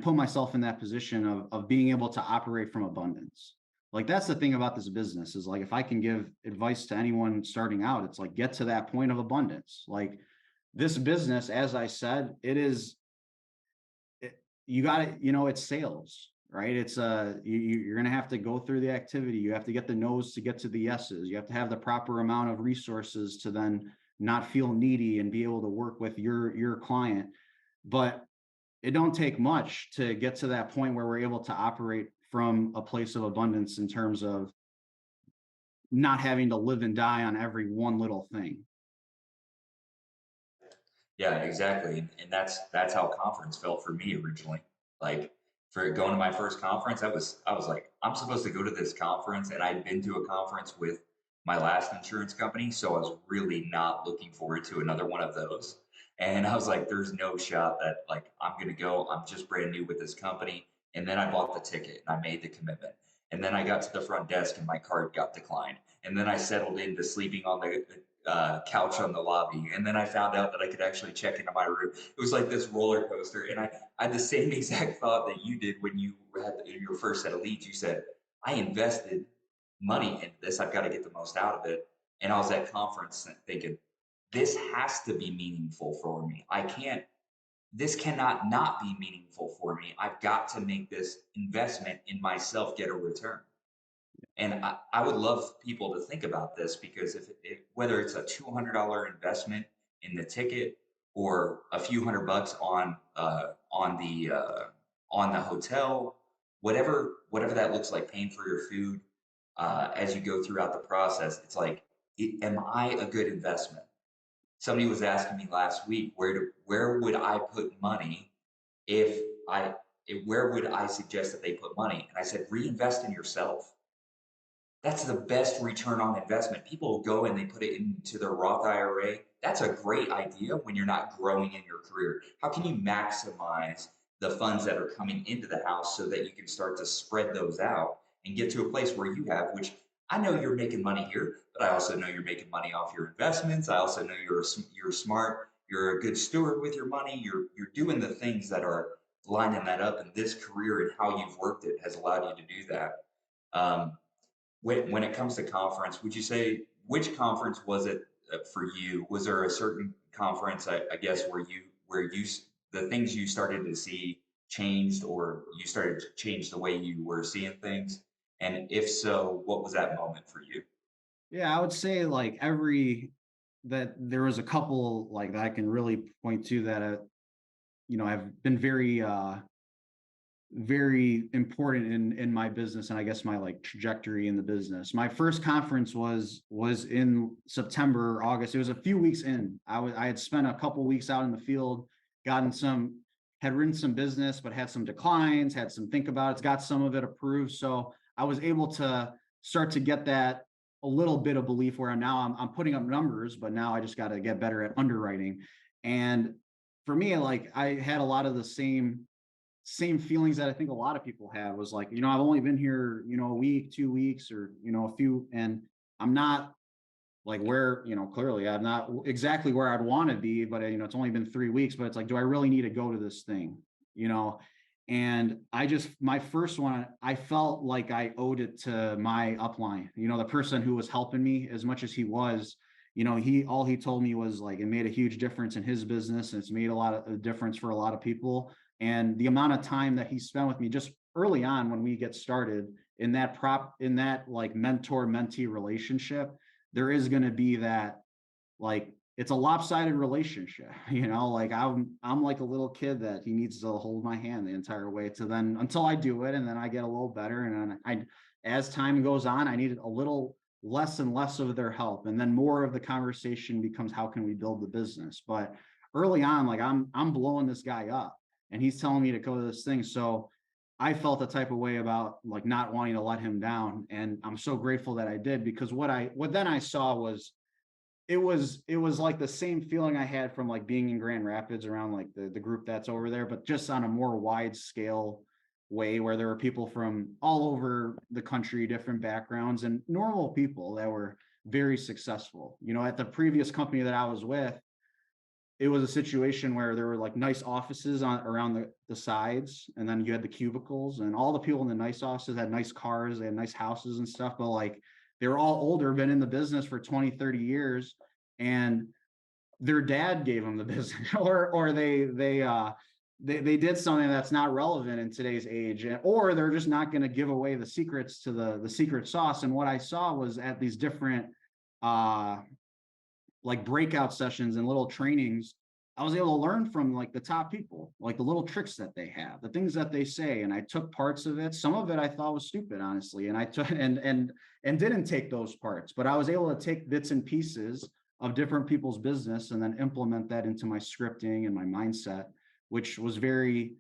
put myself in that position of being able to operate from abundance. Like that's the thing about this business, is like, if I can give advice to anyone starting out, it's like, get to that point of abundance. Like this business, as I said, you got to, it's sales, right? It's you're going to have to go through the activity. You have to get the no's to get to the yeses. You have to have the proper amount of resources to then not feel needy and be able to work with your client. But it don't take much to get to that point where we're able to operate from a place of abundance in terms of not having to live and die on every one little thing. Yeah, exactly. And that's how conference felt for me originally. Like for going to my first conference, I was like, I'm supposed to go to this conference, and I'd been to a conference with my last insurance company, so I was really not looking forward to another one of those. And I was like, there's no shot that like I'm gonna go. I'm just brand new with this company. And then I bought the ticket and I made the commitment. And then I got to the front desk and my card got declined. And then I settled into sleeping on the couch on the lobby. And then I found out that I could actually check into my room. It was like this roller coaster. And I had the same exact thought that you did when you had your first set of leads. You said, I invested money into this. I've got to get the most out of it. And I was at conference thinking, this has to be meaningful for me. This cannot not be meaningful for me. I've got to make this investment in myself get a return. And I would love people to think about this because if whether it's a $200 investment in the ticket or a few $100 on the hotel, whatever that looks like, paying for your food as you go throughout the process, it's like, am I a good investment? Somebody was asking me last week, where would I put money if I where would I suggest that they put money? And I said, reinvest in yourself. That's the best return on investment. People go and they put it into their Roth IRA. That's a great idea when you're not growing in your career. How can you maximize the funds that are coming into the house so that you can start to spread those out and get to a place where you have, which I know you're making money here, but I also know you're making money off your investments. I also know you're smart, you're a good steward with your money. You're doing the things that are lining that up, and this career and how you've worked it has allowed you to do that. Um, when it comes to conference, would you say which conference was it for you? Was there a certain conference, I guess, where you the things you started to see changed, or you started to change the way you were seeing things? And if so, what was that moment for you? Yeah, I would say like every that there was a couple like that I can really point to that I've been very important in my business and I guess my like trajectory in the business. My first conference was in September, August. It was a few weeks in. I had spent a couple weeks out in the field, gotten some had written some business, but had some declines, had some think about it, got some of it approved. So I was able to start to get that a little bit of belief where I'm putting up numbers, but now I just got to get better at underwriting. And for me, like I had a lot of the same feelings that I think a lot of people have was like, I've only been here, a week, 2 weeks, or, a few, and I'm not like where, clearly I'm not exactly where I'd want to be, but it's only been 3 weeks, but it's like, do I really need to go to this thing? You know? And my first one, I felt like I owed it to my upline, the person who was helping me as much as he was, all he told me was like, it made a huge difference in his business. And it's made a lot of a difference for a lot of people. And the amount of time that he spent with me just early on when we get started in that like mentor mentee relationship, there is going to be that like it's a lopsided relationship, like I'm like a little kid that he needs to hold my hand the entire way to then until I do it and then I get a little better and then as time goes on I need a little less and less of their help and then more of the conversation becomes how can we build the business. But early on like I'm blowing this guy up and he's telling me to go to this thing. So I felt the type of way about like not wanting to let him down. And I'm so grateful that I did because what then I saw was it was like the same feeling I had from like being in Grand Rapids around like the group that's over there, but just on a more wide scale way where there were people from all over the country, different backgrounds and normal people that were very successful. At the previous company that I was with, it was a situation where there were like nice offices around the sides, and then you had the cubicles, and all the people in the nice offices had nice cars, they had nice houses and stuff, but like they were all older, been in the business for 20, 30 years, and their dad gave them the business, or they did something that's not relevant in today's age, or they're just not going to give away the secrets to the secret sauce. And what I saw was at these different like breakout sessions and little trainings, I was able to learn from like the top people, like the little tricks that they have, the things that they say. And I took parts of it. Some of it I thought was stupid, honestly. And I took and didn't take those parts, but I was able to take bits and pieces of different people's business and then implement that into my scripting and my mindset, which was very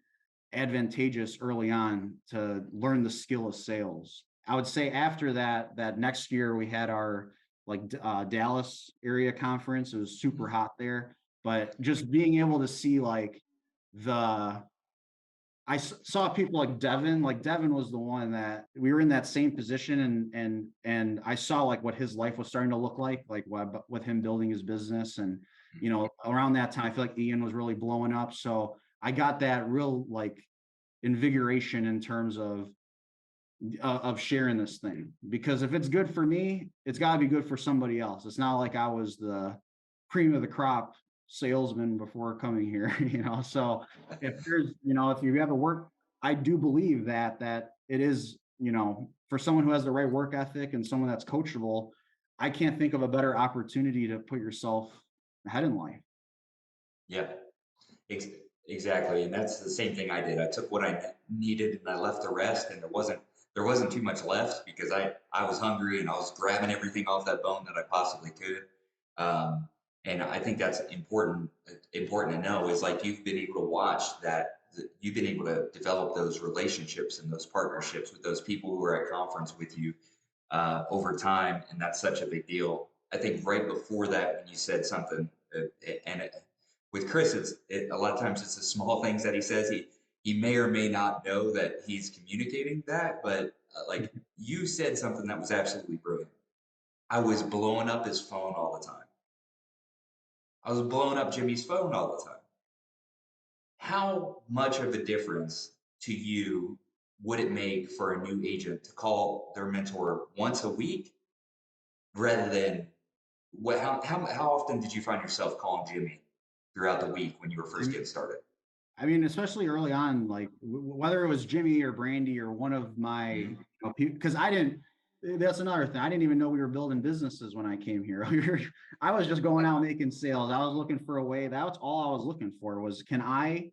advantageous early on to learn the skill of sales. I would say after that, that next year we had our like Dallas area conference. It was super hot there, but just being able to see like the saw people like Devin was the one that we were in that same position, and I saw like what his life was starting to look like with him building his business. And around that time I feel like Ian was really blowing up, so I got that real like invigoration in terms of sharing this thing, because if it's good for me, it's got to be good for somebody else. It's not like I was the cream of the crop salesman before coming here. So if there's, if you have a work, I do believe that it is, for someone who has the right work ethic and someone that's coachable, I can't think of a better opportunity to put yourself ahead in life. Yeah, exactly. And that's the same thing I did. I took what I needed and I left the rest, and there wasn't too much left because I was hungry and I was grabbing everything off that bone that I possibly could. Um, and I think that's important to know is like you've been able to watch that, you've been able to develop those relationships and those partnerships with those people who are at conference with you over time, and that's such a big deal. I think right before that, when you said something, with Chris, a lot of times it's the small things that he says. He may or may not know that he's communicating that, but like you said something that was absolutely brilliant. I was blowing up his phone all the time. I was blowing up Jimmy's phone all the time. How much of a difference to you would it make for a new agent to call their mentor once a week rather than how often did you find yourself calling Jimmy throughout the week when you were first getting started? I mean, especially early on, like whether it was Jimmy or Brandy or one of my, because that's another thing. I didn't even know we were building businesses when I came here. I was just going out making sales. I was looking for a way. That's all I was looking for was, can I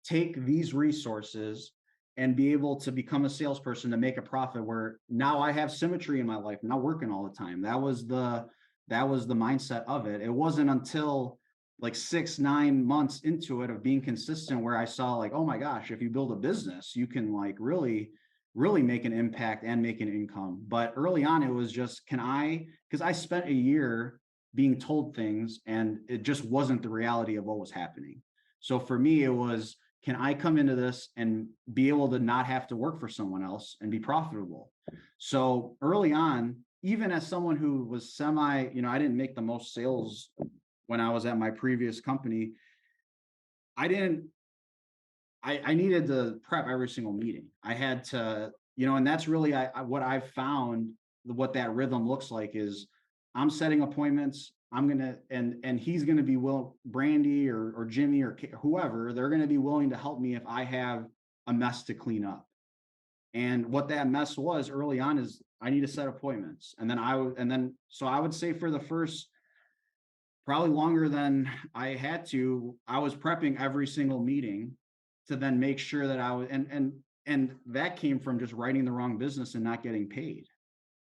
take these resources and be able to become a salesperson to make a profit where now I have symmetry in my life, I'm not working all the time. That was the mindset of it. It wasn't until like 6-9 months into it of being consistent where I saw like, oh my gosh, if you build a business, you can like really make an impact and make an income. But early on, it was just, because I spent a year being told things and it just wasn't the reality of what was happening. So for me, it was, can I come into this and be able to not have to work for someone else and be profitable? So early on, even as someone who was I didn't make the most sales when I was at my previous company. I needed to prep every single meeting. I had to, and that's really what I've found, what that rhythm looks like is I'm setting appointments. I'm going to, and he's going to be Brandy or Jimmy or whoever, they're going to be willing to help me if I have a mess to clean up. And what that mess was early on is I need to set appointments. And then so I would say for the first, probably longer than I had to, I was prepping every single meeting to then make sure that I was, and that came from just writing the wrong business and not getting paid.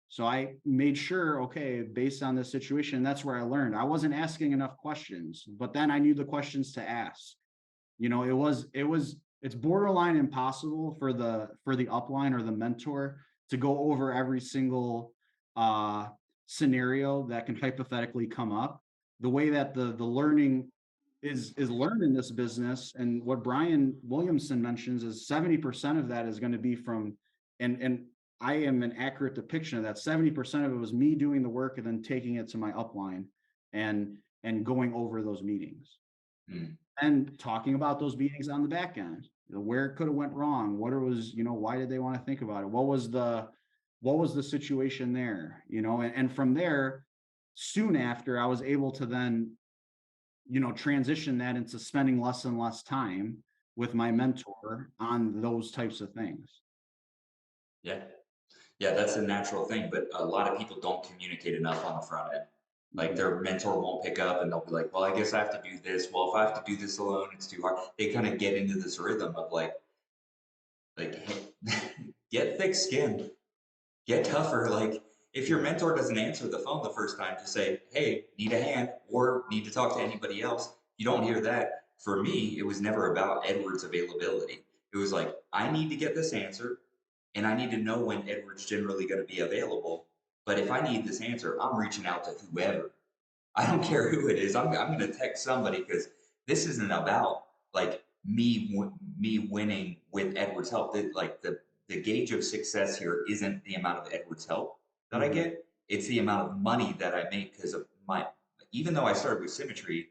So I made sure, okay, based on this situation, that's where I learned. I wasn't asking enough questions, but then I knew the questions to ask. It's borderline impossible for the upline or the mentor to go over every single scenario that can hypothetically come up. The way that the learning is learned in this business, and what Brian Williamson mentions is 70% of that is going to be from, and I am an accurate depiction of that. 70% of it was me doing the work and then taking it to my upline and going over those meetings and talking about those meetings on the back end, where it could have went wrong, what it was, why did they want to think about it, what was the situation there, and from there, soon after, I was able to then, transition that into spending less and less time with my mentor on those types of things. Yeah. Yeah, that's a natural thing, but a lot of people don't communicate enough on the front end. Like their mentor won't pick up and they'll be like, well, I guess I have to do this. Well, if I have to do this alone, it's too hard. They kind of get into this rhythm of like, hey, get thick skinned, get tougher. Like if your mentor doesn't answer the phone the first time to say, hey, need a hand or need to talk to anybody else, you don't hear that. For me, it was never about Edward's availability. It was like, I need to get this answer and I need to know when Edward's generally going to be available. But if I need this answer, I'm reaching out to whoever. I don't care who it is. I'm going to text somebody because this isn't about like me winning with Edward's help. Like the gauge of success here isn't the amount of Edward's help that I Mhm. get. It's the amount of money that I make because of my. Even though I started with Symmetry,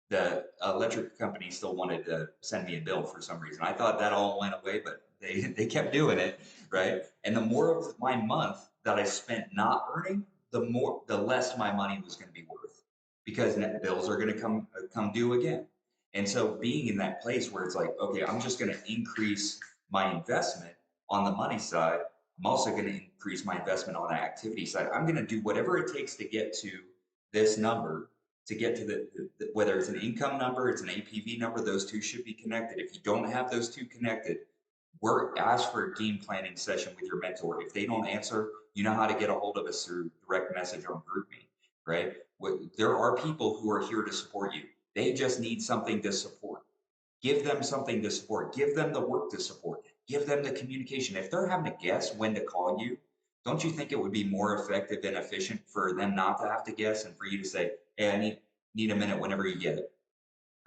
the electric company still wanted to send me a bill for some reason. I thought that all went away, but they kept doing it, right? And the more of my month that I spent not earning, the less my money was going to be worth because net bills are going to come due again. And so being in that place where it's like, okay, I'm just going to increase my investment on the money side. I'm also going to increase my investment on the activity side. I'm going to do whatever it takes to get to this number, to get to whether it's an income number, it's an APV number, those two should be connected. If you don't have those two connected, ask for a game planning session with your mentor. If they don't answer, you know how to get a hold of us through direct message on GroupMe, right? There are people who are here to support you. They just need something to support. Give them something to support. Give them the work to support. Give them the communication. If they're having to guess when to call you, don't you think it would be more effective and efficient for them not to have to guess and for you to say, hey, I need a minute whenever you get it,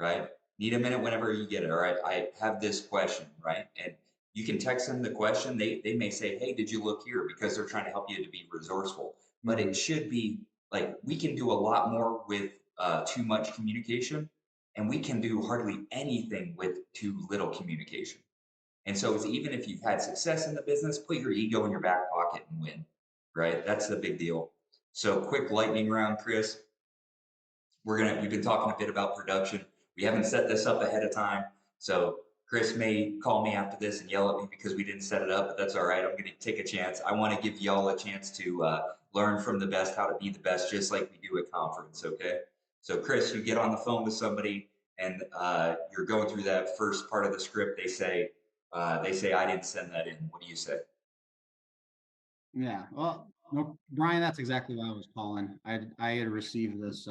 right? Need a minute whenever you get it. All right, I have this question, right? And you can text them the question. They may say, hey, did you look here? Because they're trying to help you to be resourceful. But it Mhm. should be like we can do a lot more with too much communication, and we can do hardly anything with too little communication. And so it's even if you've had success in the business, put your ego in your back pocket and win, right? That's the big deal. So quick lightning round, Chris. We've been talking a bit about production. We haven't set this up ahead of time. So Chris may call me after this and yell at me because we didn't set it up, but that's all right. I'm going to take a chance. I want to give y'all a chance to learn from the best how to be the best, just like we do at conference. Okay. So Chris, you get on the phone with somebody and you're going through that first part of the script. They say, I didn't send that in. What do you say? Yeah. Well, no, Brian, that's exactly why I was calling. I had received this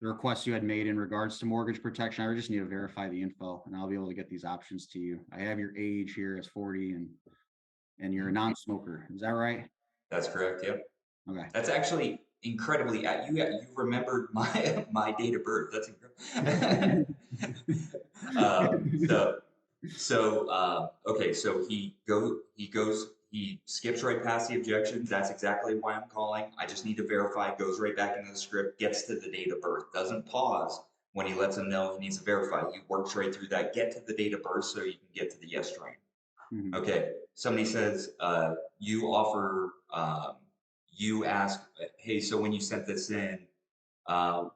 the request you had made in regards to mortgage protection. I just need to verify the info and I'll be able to get these options to you. I have your age here as 40 and you're a Mhm. non-smoker. Is that right? That's correct. Yep. Okay. That's actually incredibly. You remembered my my date of birth. That's incredible. So okay. So he goes he skips right past the objections. That's exactly why I'm calling. I just need to verify. Goes right back into the script. Gets to the date of birth. Doesn't pause when he lets him know he needs to verify. He works right through that. Get to the date of birth so you can get to the yes train. Mhm. Okay, somebody says you offer, you ask, hey, so when you sent this in, uh,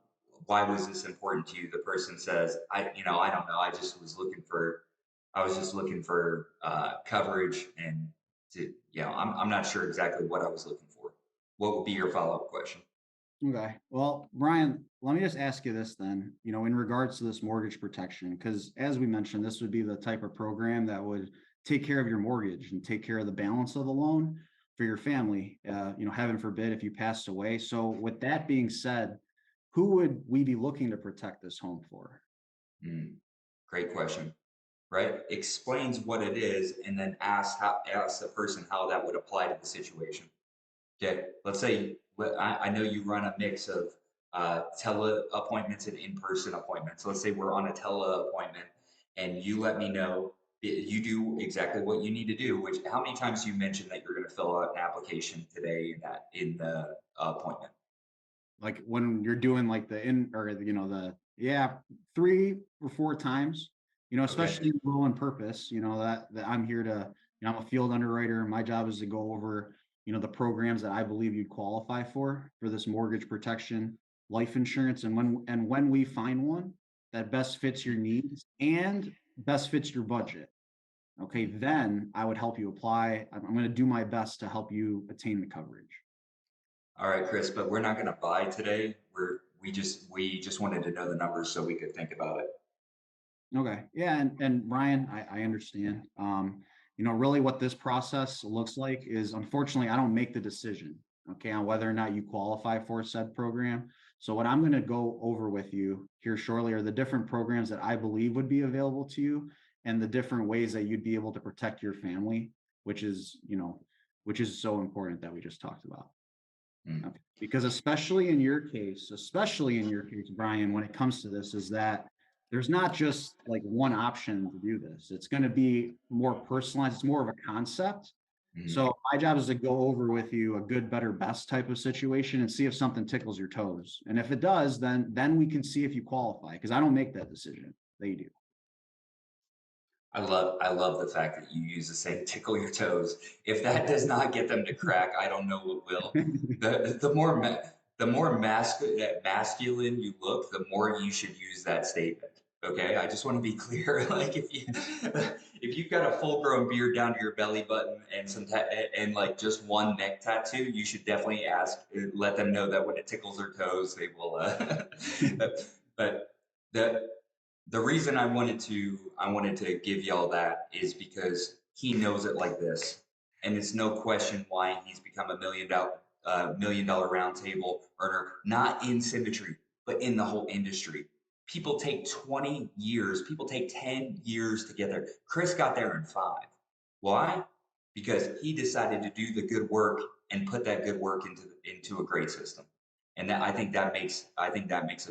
why was this important to you? The person says, I don't know. I was just looking for coverage and I'm not sure exactly what I was looking for. What would be your follow-up question? Okay. Well, Brian, let me just ask you this then, in regards to this mortgage protection, because as we mentioned, this would be the type of program that would take care of your mortgage and take care of the balance of the loan for your family, heaven forbid if you passed away. So with that being said, who would we be looking to protect this home for? Hmm, great question. Right? Explains what it is and then asks the person how that would apply to the situation. Okay, let's say I know you run a mix of tele appointments and in-person appointments. Let's say we're on a tele appointment and you let me know you do exactly what you need to do, which how many times you mentioned that you're going to fill out an application today in the appointment? Like when you're doing like the in or yeah, 3 or 4 times, Okay. especially in role and purpose, that I'm here to, I'm a field underwriter. My job is to go over, the programs that I believe you'd qualify for this mortgage protection, life insurance. And when we find one that best fits your needs and best fits your budget, okay, then I would help you apply. I'm going to do my best to help you attain the coverage. All right, Chris, but we're not going to buy today. We just wanted to know the numbers so we could think about it. Okay. Yeah. And Brian, I understand. Really what this process looks like is, unfortunately, I don't make the decision, okay, on whether or not you qualify for said program. So what I'm going to go over with you here shortly are the different programs that I believe would be available to you and the different ways that you'd be able to protect your family, which is, which is so important that we just talked about. Mm. Okay. Because especially in your case, Brian, when it comes to this, is that there's not just like one option to do this. It's going to be more personalized. It's more of a concept. Mm. So my job is to go over with you a good, better, best type of situation and see if something tickles your toes. And if it does, then we can see if you qualify. Because I don't make that decision. They do. I love the fact that you use the same tickle your toes. If that does not get them to crack, I don't know what will. The more masculine you look, the more you should use that statement. Okay, I just want to be clear. Like if you've got a full grown beard down to your belly button and and like just one neck tattoo, you should definitely let them know that when it tickles their toes, they will. But the the reason I wanted to give y'all that is because he knows it like this, and it's no question why he's become a $1 million roundtable earner, not in symmetry, but in the whole industry. People take 20 years, people take 10 years to get there. Chris got there in 5. Why? Because he decided to do the good work and put that good work into a great system. And I think that makes a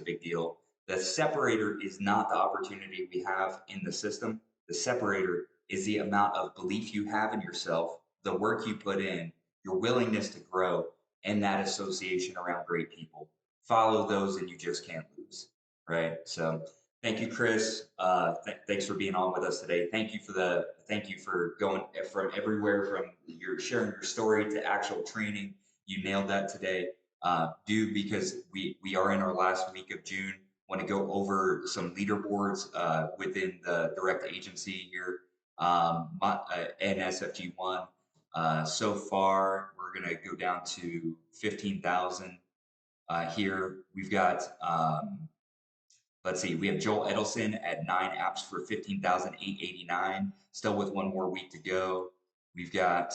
big deal. The separator is not the opportunity we have in the system. The separator is the amount of belief you have in yourself, the work you put in, your willingness to grow, and that association around great people. Follow those and you just can't lose. Right. So thank you, Chris. Thanks for being on with us today. Thank you for going from everywhere, from your sharing your story to actual training. You nailed that today. Because we are in our last week of June, want to go over some leaderboards within the direct agency here, and SFG1. So far, we're going to go down to 15,000 here. We've got, let's see, we have Joel Edelson at 9 apps for 15,889, still with one more week to go. We've got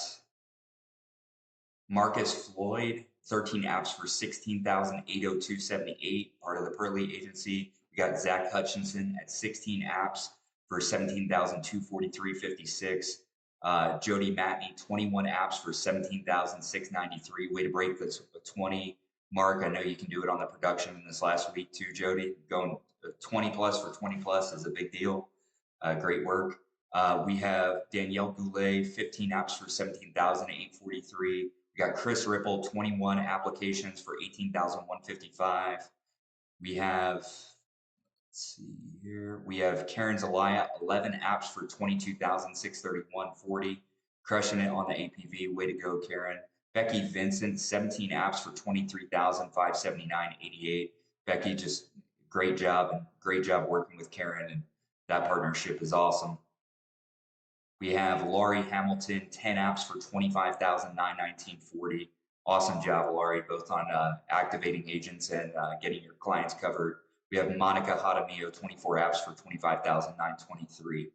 Marcus Floyd, 13 apps for 16,802.78, part of the Pearly agency. We got Zach Hutchinson at 16 apps for 17,243.56. Jody Matney, 21 apps for 17,693. Way to break the 20 mark. I know you can do it on the production in this last week too, Jody. Going 20 plus for 20 plus is a big deal. Great work. We have Danielle Goulet, 15 apps for 17,843. We got Chris Ripple, 21 applications for 18,155. We have, let's see here. We have Karen Zelaya, 11 apps for 22,631.40. Crushing it on the APV. Way to go, Karen. Becky Vincent, 17 apps for 23,579.88. Becky, just great job, and great job working with Karen, and that partnership is awesome. We have Laurie Hamilton, 10 apps for 25,919.40. Awesome job, Laurie, both on activating agents and getting your clients covered. We have Monica Hadamio, 24 apps for 25,923.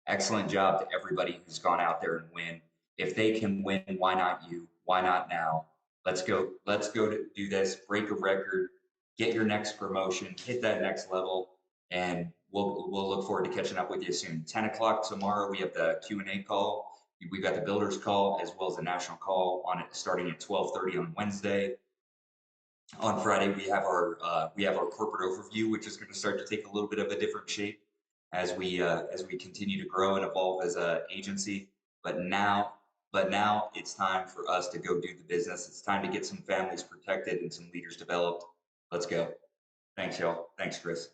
Excellent job to everybody who's gone out there and win. If they can win, why not you? Why not now? Let's go. Let's go to do this. Break a record. Get your next promotion. Hit that next level, and we'll look forward to catching up with you soon. 10 o'clock tomorrow, we have the Q&A call. We've got the builders call as well as the national call on it starting at 12:30 on Wednesday. On Friday, we have our corporate overview, which is going to start to take a little bit of a different shape as we continue to grow and evolve as an agency. But now it's time for us to go do the business. It's time to get some families protected and some leaders developed. Let's go. Thanks, y'all. Thanks, Chris.